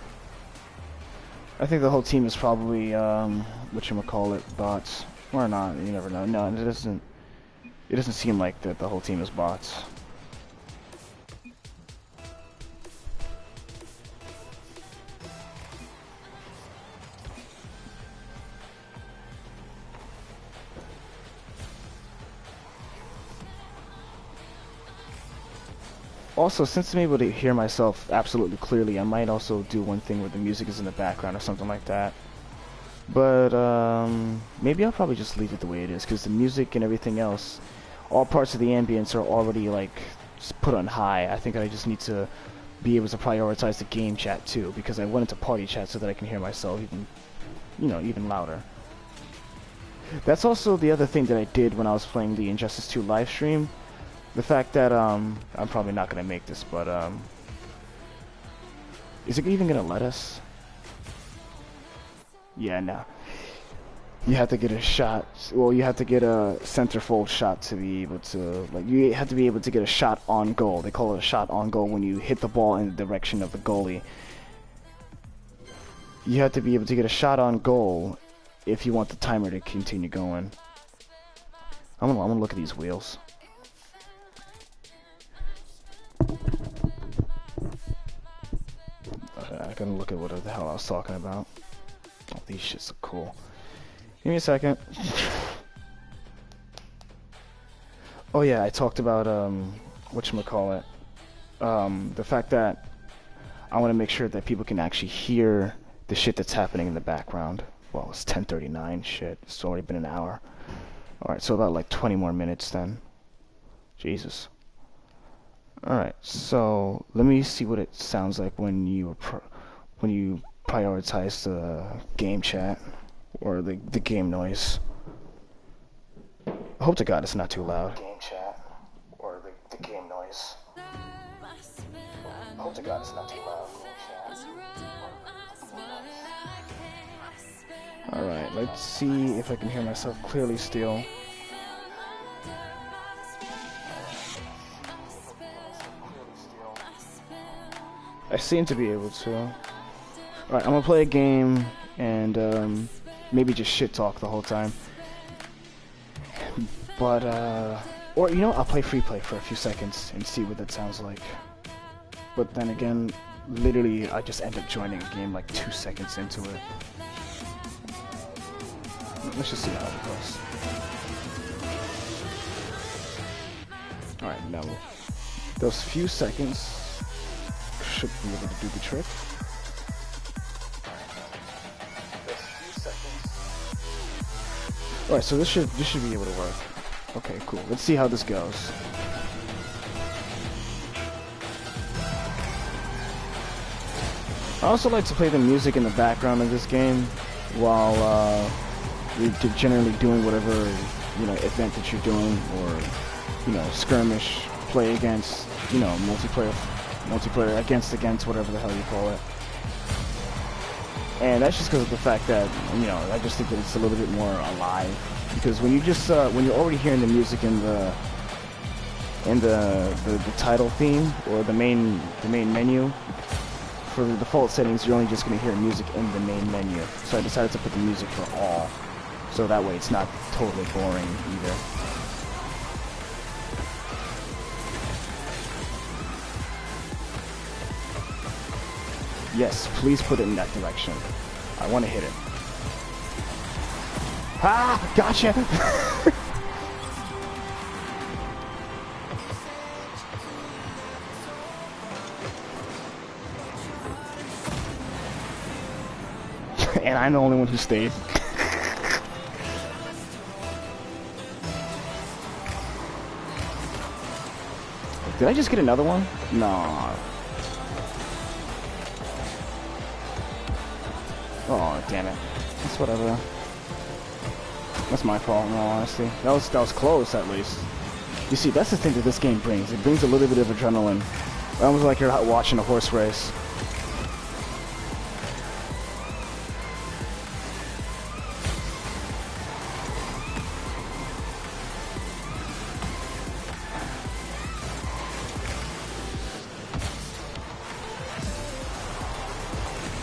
I think the whole team is probably, whatchamacallit, bots. Or not, you never know. No, it doesn't seem like that the whole team is bots. Also, since I'm able to hear myself absolutely clearly, I might also do one thing where the music is in the background or something like that. But, maybe I'll probably just leave it the way it is, because the music and everything else, all parts of the ambience are already, like, put on high. I think I just need to be able to prioritize the game chat, too, because I went into party chat so that I can hear myself even, you know, even louder. That's also the other thing that I did when I was playing the Injustice 2 live stream. The fact that, I'm probably not going to make this, but, is it even going to let us? Yeah, no. You have to get a shot. Well, you have to get a centerfold shot to be able to, like, you have to be able to get a shot on goal. They call it a shot on goal when you hit the ball in the direction of the goalie. You have to be able to get a shot on goal if you want the timer to continue going. I'm gonna look at these wheels. I gotta look at what the hell I was talking about. Oh, these shits are cool. Give me a second. Oh yeah, I talked about whatchamacallit. The fact that I want to make sure that people can actually hear the shit that's happening in the background. Well, it's 10:39. Shit, it's already been an hour. All right, so about like 20 more minutes then. Jesus. All right, so let me see what it sounds like when you prioritize the game chat or the game noise. I hope to God it's not too loud. Game chat or the game noise. I hope to God it's not too loud. Alright, let's see if I can hear myself clearly still. I seem to be able to. Alright, I'm gonna play a game and maybe just shit talk the whole time. But, or you know, I'll play free play for a few seconds and see what that sounds like. But then again, literally, I just end up joining a game like 2 seconds into it. Let's just see how it goes. Alright, now, those few seconds should be able to do the trick. Alright, so this should be able to work. Okay, cool. Let's see how this goes. I also like to play the music in the background of this game while you're generally doing whatever, you know, event that you're doing, or, you know, skirmish, play against, you know, multiplayer against whatever the hell you call it. And that's just because of the fact that, you know, I just think that it's a little bit more alive. Because when you just when you're already hearing the music in the title theme or the main menu, for the default settings, you're only just going to hear music in the main menu. So I decided to put the music for all, so that way it's not totally boring either. Yes, please put it in that direction. I want to hit it. Ah, gotcha! And I'm the only one who stayed. Did I just get another one? No. Oh, damn it. That's whatever. That's my fault, in all honesty. That was close, at least. You see, that's the thing that this game brings. It brings a little bit of adrenaline. Almost like you're out watching a horse race.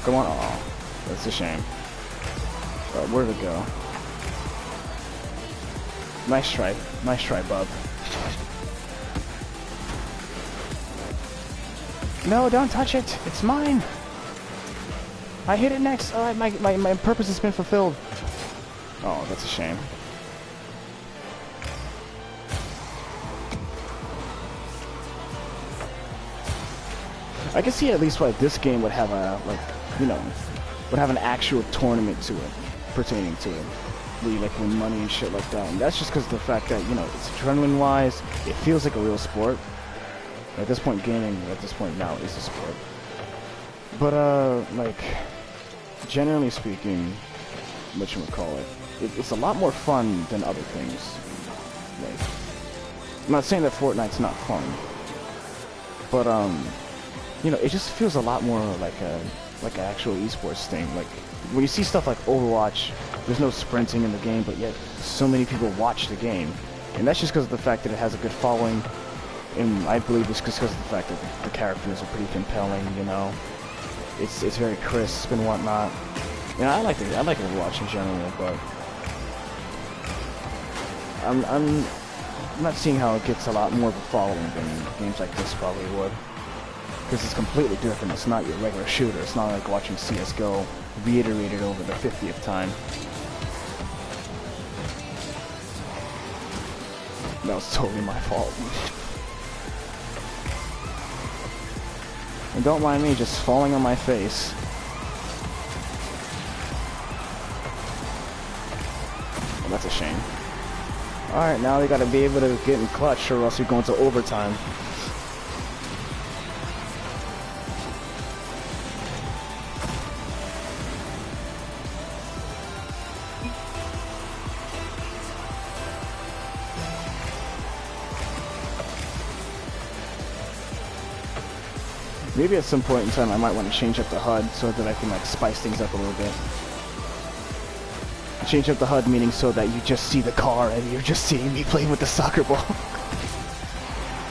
Come on. Oh, that's a shame. Where'd it go? Nice try. Nice try, bub. No, don't touch it. It's mine. I hit it next. Alright, my purpose has been fulfilled. Oh, that's a shame. I can see at least why this game would have a, like, you know, would have an actual tournament to it, pertaining to it. Where you, like, win money and shit like that. And that's just because of the fact that, you know, it's adrenaline-wise, it feels like a real sport. At this point, gaming, at this point now, is a sport. But, like, generally speaking, whatchamacallit, it's a lot more fun than other things. Like, I'm not saying that Fortnite's not fun, but, you know, it just feels a lot more like an actual esports thing. Like, when you see stuff like Overwatch, there's no sprinting in the game, but yet so many people watch the game. And that's just because of the fact that it has a good following. And I believe it's just because of the fact that the characters are pretty compelling, you know. It's very crisp and whatnot. Yeah, I like Overwatch in general, but I'm not seeing how it gets a lot more of a following than games like this probably would. Because it's completely different. It's not your regular shooter. It's not like watching CSGO reiterated over the 50th time. That was totally my fault. And don't mind me just falling on my face. Well, that's a shame. Alright, now we gotta be able to get in clutch or else we go into overtime. Maybe at some point in time I might want to change up the HUD so that I can like spice things up a little bit. Change up the HUD meaning so that you just see the car and you're just seeing me playing with the soccer ball.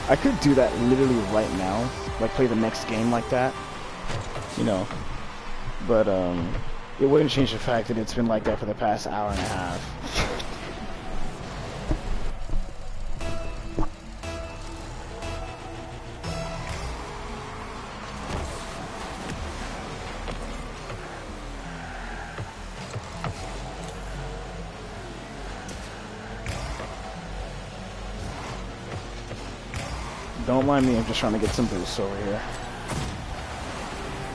I could do that literally right now, like play the next game like that, you know, but it wouldn't change the fact that it's been like that for the past hour and a half. Don't mind me, I'm just trying to get some boosts over here.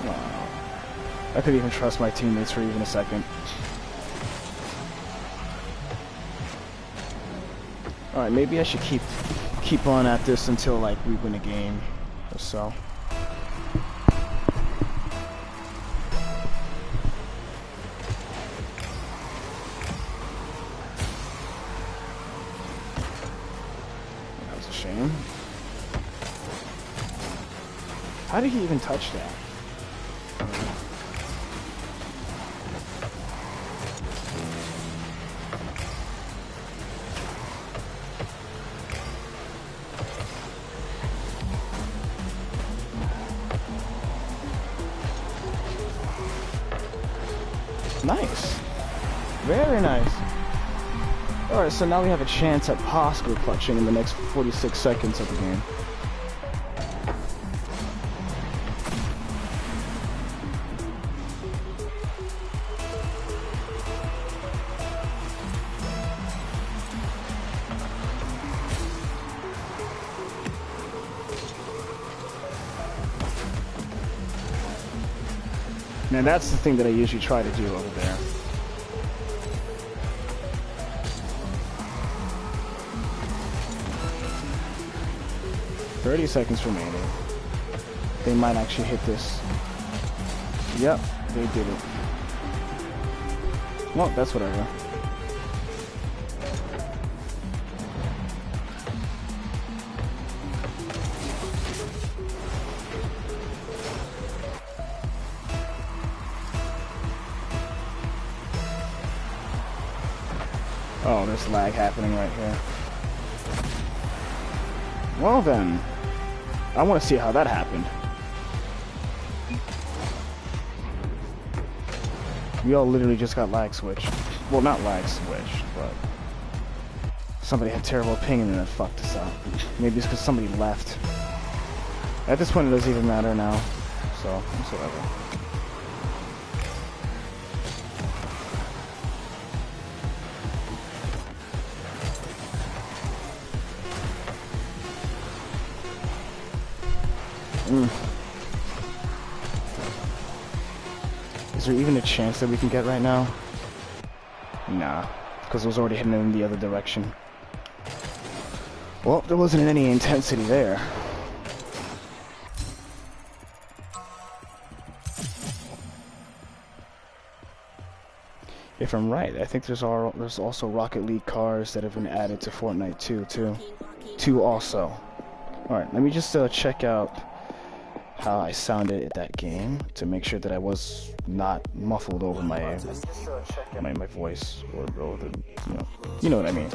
Wow. I couldn't even trust my teammates for even a second. Alright, maybe I should keep on at this until like we win a game or so. That was a shame. How did he even touch that? Nice. Very nice. Alright, so now we have a chance at possibly clutching in the next 46 seconds of the game. And that's the thing that I usually try to do over there. $30 seconds remaining. They might actually hit this. Yep, they did it. Well, that's whatever. Oh, there's lag happening right here. Well then, I want to see how that happened. We all literally just got lag switched. Well, not lag switched, but somebody had terrible ping and then it fucked us up. Maybe it's because somebody left. At this point, it doesn't even matter now, so it's whatever. Is there even a chance that we can get right now? Nah, because it was already heading in the other direction. Well, there wasn't any intensity there. If I'm right, I think there's also Rocket League cars that have been added to Fortnite 2 too. 2 also. Alright, let me just check out how I sounded at that game to make sure that I was not muffled over my voice or the, you know what I mean.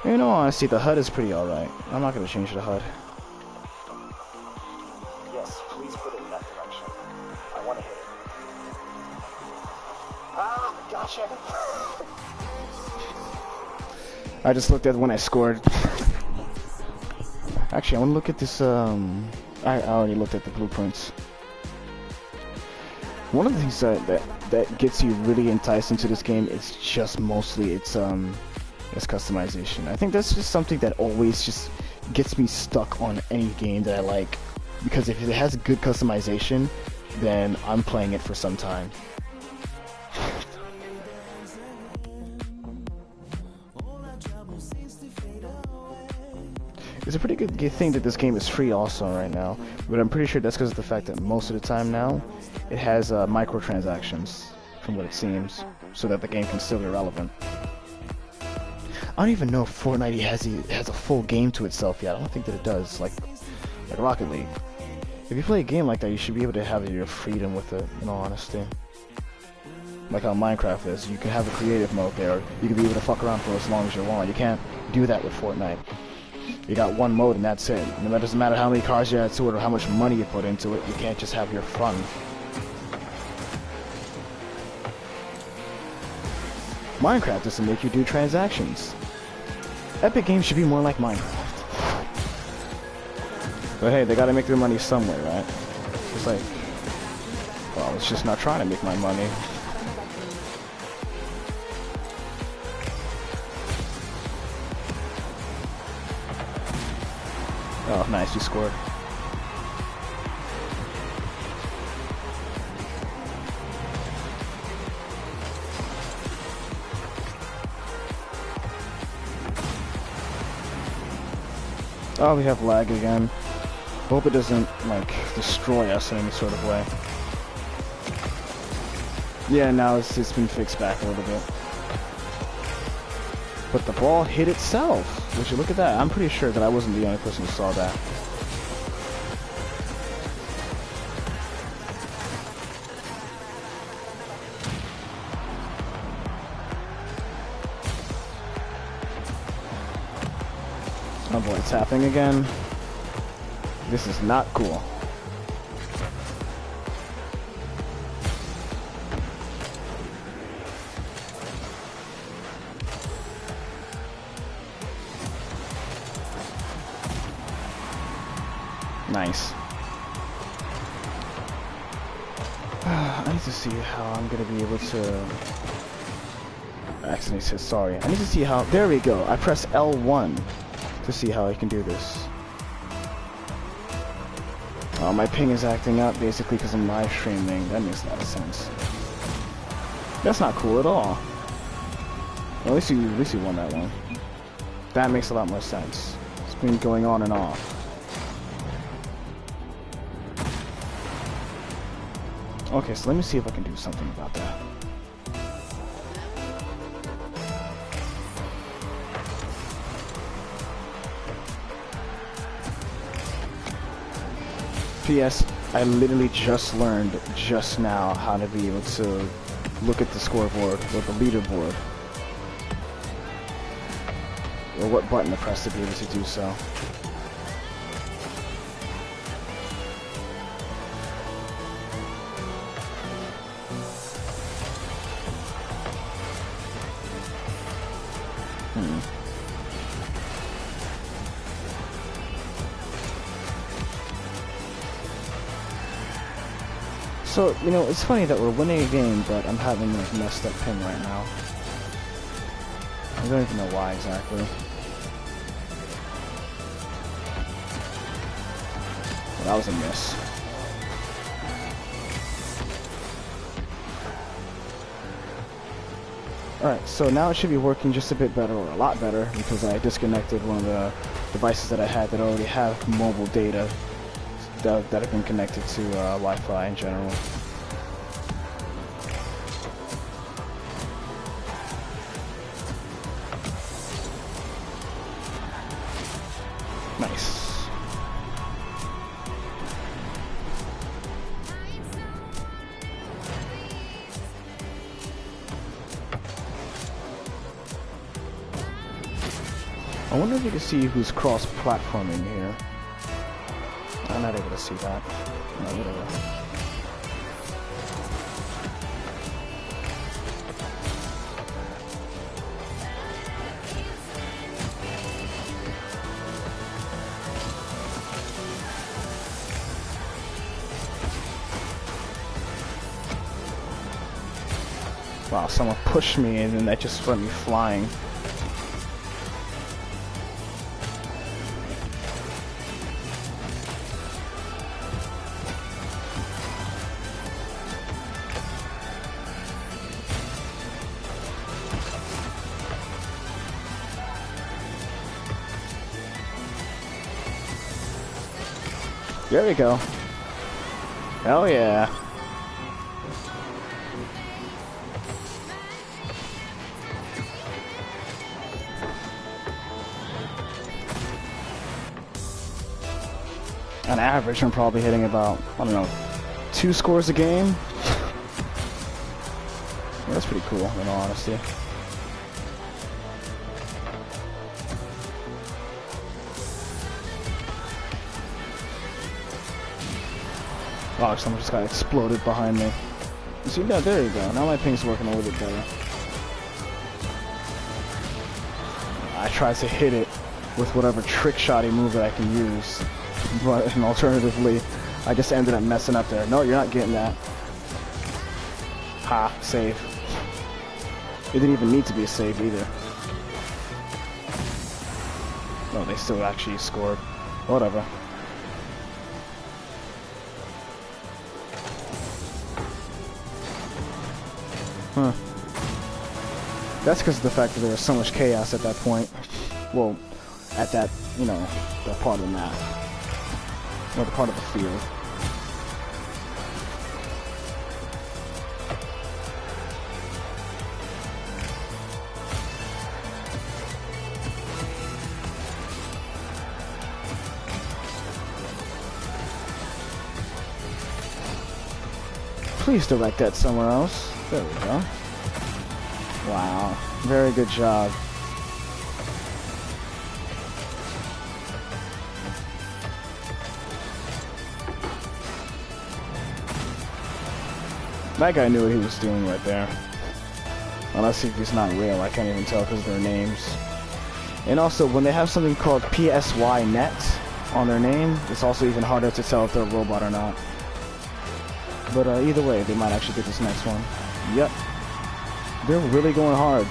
In all honesty, the HUD is pretty alright. I'm not gonna change the HUD. Yes, please put it in that direction. I want to hit it. Ah, gotcha. I just looked at when I scored. Actually, I want to look at this. I already looked at the blueprints. One of the things that gets you really enticed into this game is just mostly its customization. I think that's just something that always just gets me stuck on any game that I like, because if it has good customization, then I'm playing it for some time. It's a pretty good thing that this game is free also right now, but I'm pretty sure that's because of the fact that most of the time now it has microtransactions, from what it seems, so that the game can still be relevant. I don't even know if Fortnite has a full game to itself yet. I don't think that it does, like Rocket League. If you play a game like that, you should be able to have your freedom with it, in all honesty. Like how Minecraft is. You can have a creative mode there. You can be able to fuck around for as long as you want. You can't do that with Fortnite. You got one mode and that's it. And it doesn't matter how many cars you add to it or how much money you put into it. You can't just have your fun. Minecraft doesn't make you do transactions. Epic Games should be more like Minecraft. But hey, they gotta make their money somewhere, right? It's like, well, it's just not trying to make my money. Oh, nice, you scored. Oh, we have lag again. Hope it doesn't, like, destroy us in any sort of way. Yeah, now it's been fixed back a little bit. But the ball hit itself. Would you look at that? I'm pretty sure that I wasn't the only person who saw that. Oh boy, it's happening again. This is not cool. Nice. I need to see how I'm gonna be able to... I accidentally said sorry. I need to see how... There we go. I press L1 to see how I can do this. Oh, my ping is acting up basically because I'm live streaming. That makes a lot of sense. That's not cool at all. Well, at least you won that one. That makes a lot more sense. It's been going on and off. Okay, so let me see if I can do something about that. P.S. I literally just learned just now how to be able to look at the scoreboard or the leaderboard, or what button to press to be able to do so. So, you know, it's funny that we're winning a game, but I'm having a messed up ping right now. I don't even know why exactly. Well, that was a miss. Alright, so now it should be working just a bit better, or a lot better, because I disconnected one of the devices that I had that already have mobile data that have been connected to Wi-Fi in general. Nice. I wonder if you can see who's cross-platforming here. I'm not able to see that. No, whatever. Wow, someone pushed me and then that just sent me flying. There we go. Hell yeah. On average, I'm probably hitting about, I don't know, 2 scores a game. Yeah, that's pretty cool, in all honesty. Oh, someone just got exploded behind me. You see that? There you go. Now my ping's working a little bit better. I tried to hit it with whatever trick shotty move that I can use. But alternatively, I just ended up messing up there. No, you're not getting that. Ha, save. It didn't even need to be a save either. No, they still actually scored. Whatever. Huh. That's because of the fact that there was so much chaos at that point. Well, at that, you know, that part of the map. Or the part of the field. Please direct that somewhere else. There we go. Wow. Very good job. That guy knew what he was doing right there. Unless if he's not real, I can't even tell because of their names. And also, when they have something called PSYNet on their name, it's also even harder to tell if they're a robot or not. But either way, they might actually get this next one. Yep. They're really going hard.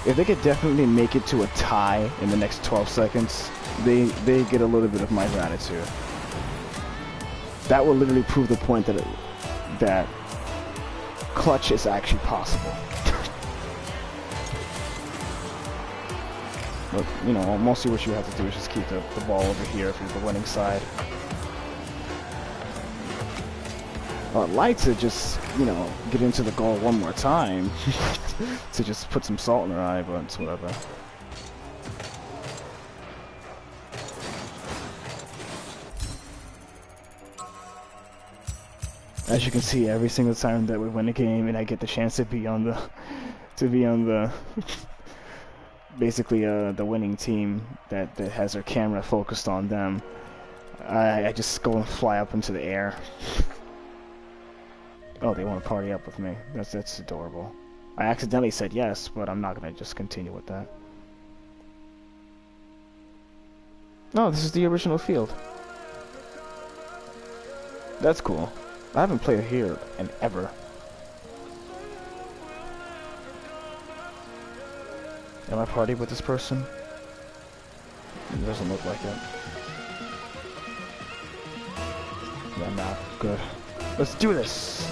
If they could definitely make it to a tie in the next 12 seconds, they get a little bit of my gratitude. That will literally prove the point that that clutch is actually possible. But, you know, mostly what you have to do is just keep the ball over here if you're the winning side. I'd like to just, you know, get into the goal one more time to just put some salt in their eye, but it's whatever. As you can see, every single time that we win a game and I get the chance to be on the basically the winning team that has their camera focused on them, I just go and fly up into the air. Oh, they want to party up with me. That's adorable. I accidentally said yes, but I'm not gonna just continue with that. No, this is the original field. That's cool. I haven't played here in ever. Am I partying with this person? It doesn't look like it. Yeah, nah, good. Let's do this!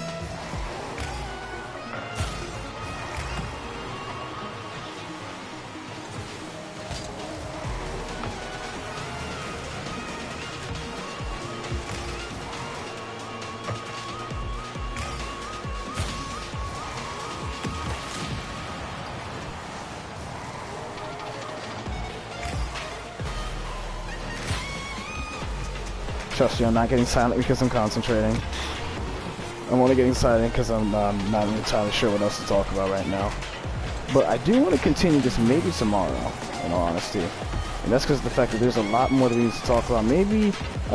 Trust me, I'm not getting silent because I'm concentrating. I'm only getting silent because I'm not entirely sure what else to talk about right now. But I do want to continue this maybe tomorrow, in all honesty. And that's because of the fact that there's a lot more that we need to talk about. Maybe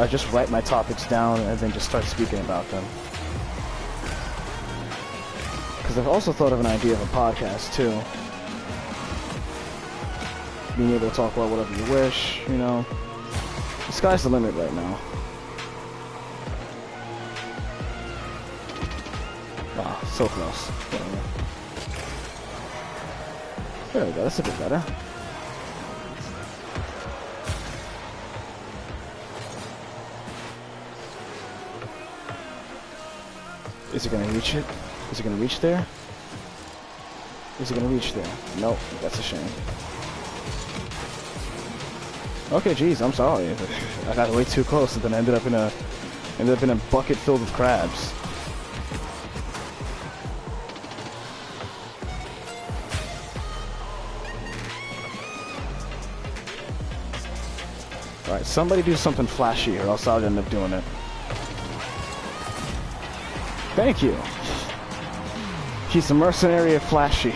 just write my topics down and then just start speaking about them. Because I've also thought of an idea of a podcast too. Being able to talk about whatever you wish, you know. The sky's the limit right now. Wow, so close. There we go, that's a bit better. Is it gonna reach it? Is it gonna reach there? Is it gonna reach there? Nope, that's a shame. Okay, geez, I'm sorry. I got way too close and then I ended up in a bucket filled with crabs. Alright, somebody do something flashy or else I'll end up doing it. Thank you. He's a mercenary of flashy.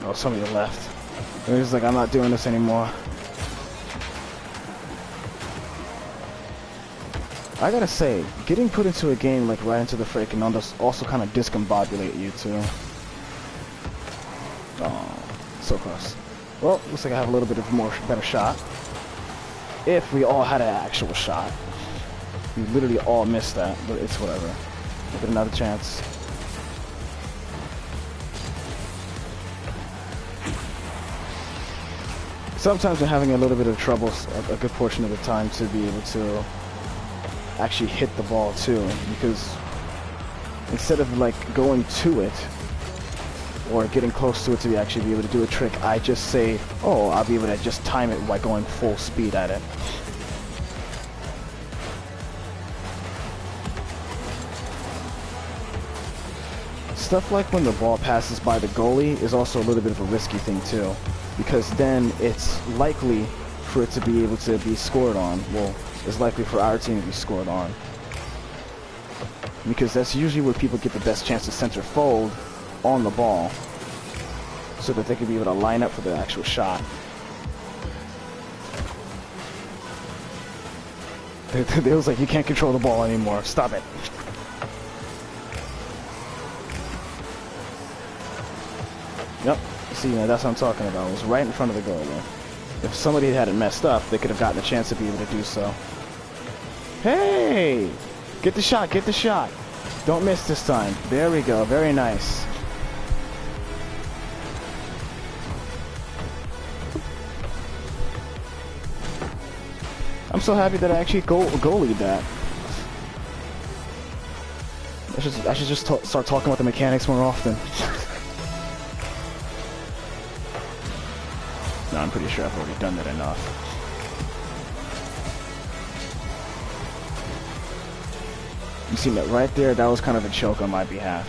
Oh, somebody left. It was like, I'm not doing this anymore. I gotta say, getting put into a game like right into the fray can also kind of discombobulate you too. Oh, so close. Well, looks like I have a little bit of a better shot. If we all had an actual shot. We literally all missed that, but it's whatever. We'll get another chance. Sometimes we're having a little bit of trouble a good portion of the time to be able to actually hit the ball too, because instead of like going to it or getting close to it to actually be able to do a trick, I just say, oh, I'll be able to just time it by going full speed at it. Stuff like when the ball passes by the goalie is also a little bit of a risky thing too, because then it's likely for it to be able to be scored on. Well, it's likely for our team to be scored on, because that's usually where people get the best chance to center fold on the ball, so that they can be able to line up for the actual shot. They was like, you can't control the ball anymore. Stop it. Yep. See, now that's what I'm talking about. It was right in front of the goal there. If somebody had it messed up, they could have gotten a chance to be able to do so. Hey! Get the shot, get the shot. Don't miss this time. There we go. Very nice. I'm so happy that I actually goalied that. I should just start talking about the mechanics more often. No, I'm pretty sure I've already done that enough. You see that right there? That was kind of a choke on my behalf.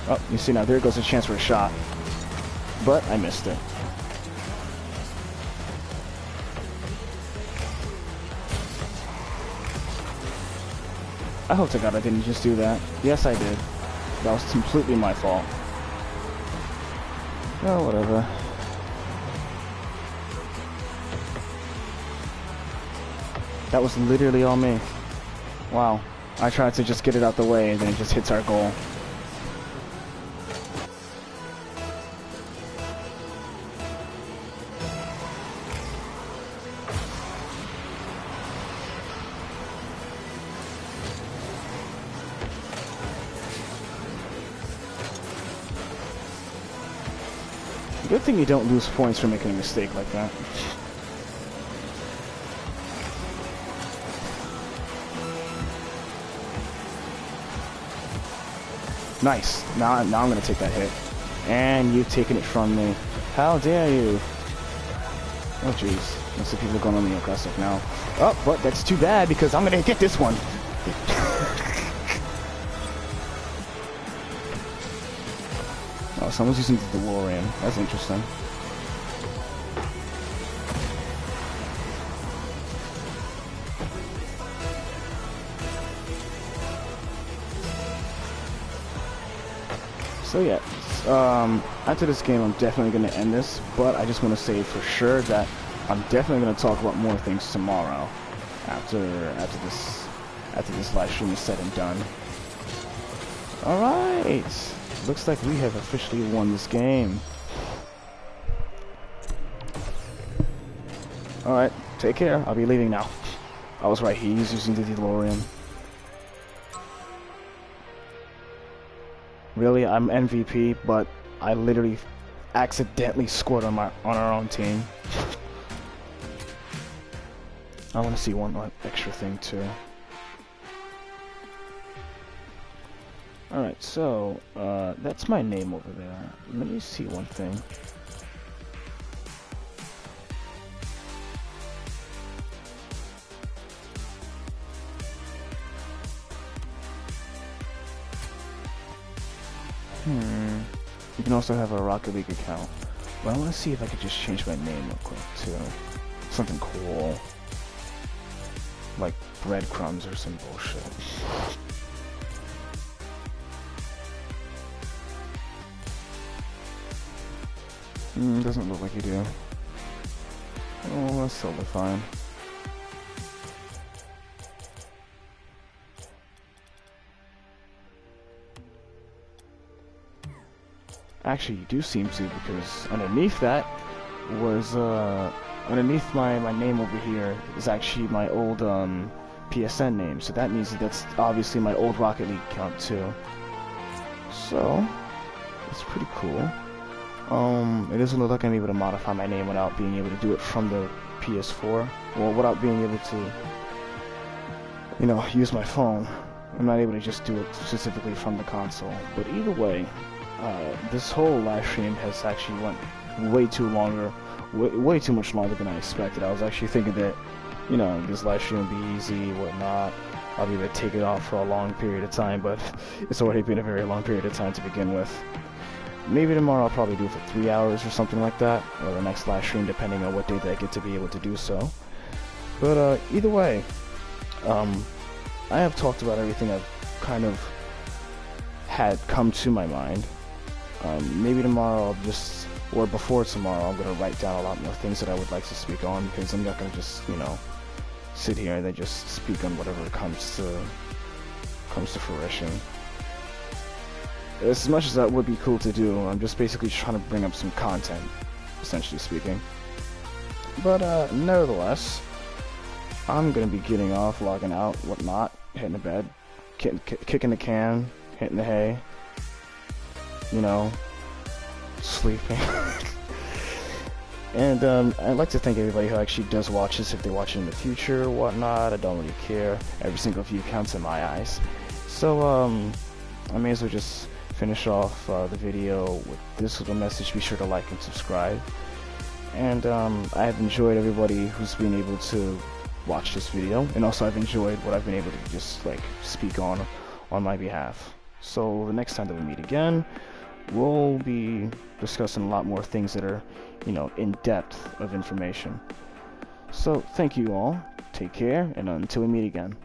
Oh, you see now, there goes a chance for a shot. But I missed it. I hope to God I didn't just do that. Yes, I did. That was completely my fault. Oh, whatever. That was literally all me. Wow. I tried to just get it out the way and then it just hits our goal. Good thing you don't lose points for making a mistake like that. Nice. Now I'm gonna take that hit. And you've taken it from me. How dare you? Oh jeez. Most of the people are going on the aggressive now. Oh, but that's too bad because I'm gonna get this one. Oh, someone's using the DeLorean. That's interesting. So yeah, after this game, I'm definitely going to end this, but I just want to say for sure that I'm definitely going to talk about more things tomorrow after this live stream is said and done. All right. Looks like we have officially won this game. Alright, take care. I'll be leaving now. I was right, he's using the DeLorean. Really, I'm MVP, but I literally accidentally scored on our own team. I want to see one extra thing too. Alright, so, that's my name over there. Let me see one thing. You can also have a Rocket League account. But I want to see if I could just change my name real quick to something cool. Like breadcrumbs or some bullshit. Doesn't look like you do. Oh, that's totally fine. Actually, you do seem to, because underneath that was, underneath my name over here is actually my old, PSN name. So that means that's obviously my old Rocket League account too. So, it's pretty cool. It doesn't look like I'm able to modify my name without being able to do it from the PS4. Well, without being able to, you know, use my phone. I'm not able to just do it specifically from the console. But either way, this whole live stream has actually went way too much longer than I expected. I was actually thinking that, you know, this live stream would be easy, whatnot. I'll be able to take it off for a long period of time, but it's already been a very long period of time to begin with. Maybe tomorrow I'll probably do it for 3 hours or something like that, or the next live stream, depending on what day that I get to be able to do so. But either way, I have talked about everything I've kind of had come to my mind. Maybe tomorrow I'll just, or before tomorrow, I'm going to write down a lot more things that I would like to speak on, because I'm not going to just, you know, sit here and then just speak on whatever comes to fruition. As much as that would be cool to do, I'm just basically trying to bring up some content, essentially speaking. But nevertheless, I'm going to be getting off, logging out, whatnot, hitting the bed, kicking the can, hitting the hay, you know, sleeping. And I'd like to thank everybody who actually does watch this, if they watch it in the future or whatnot. I don't really care. Every single view counts in my eyes. So I may as well just finish off the video with this little message. Be sure to like and subscribe. And I have enjoyed everybody who's been able to watch this video, and also I've enjoyed what I've been able to just like speak on my behalf. So the next time that we meet again, we'll be discussing a lot more things that are, you know, in depth of information. So thank you all, take care, and until we meet again.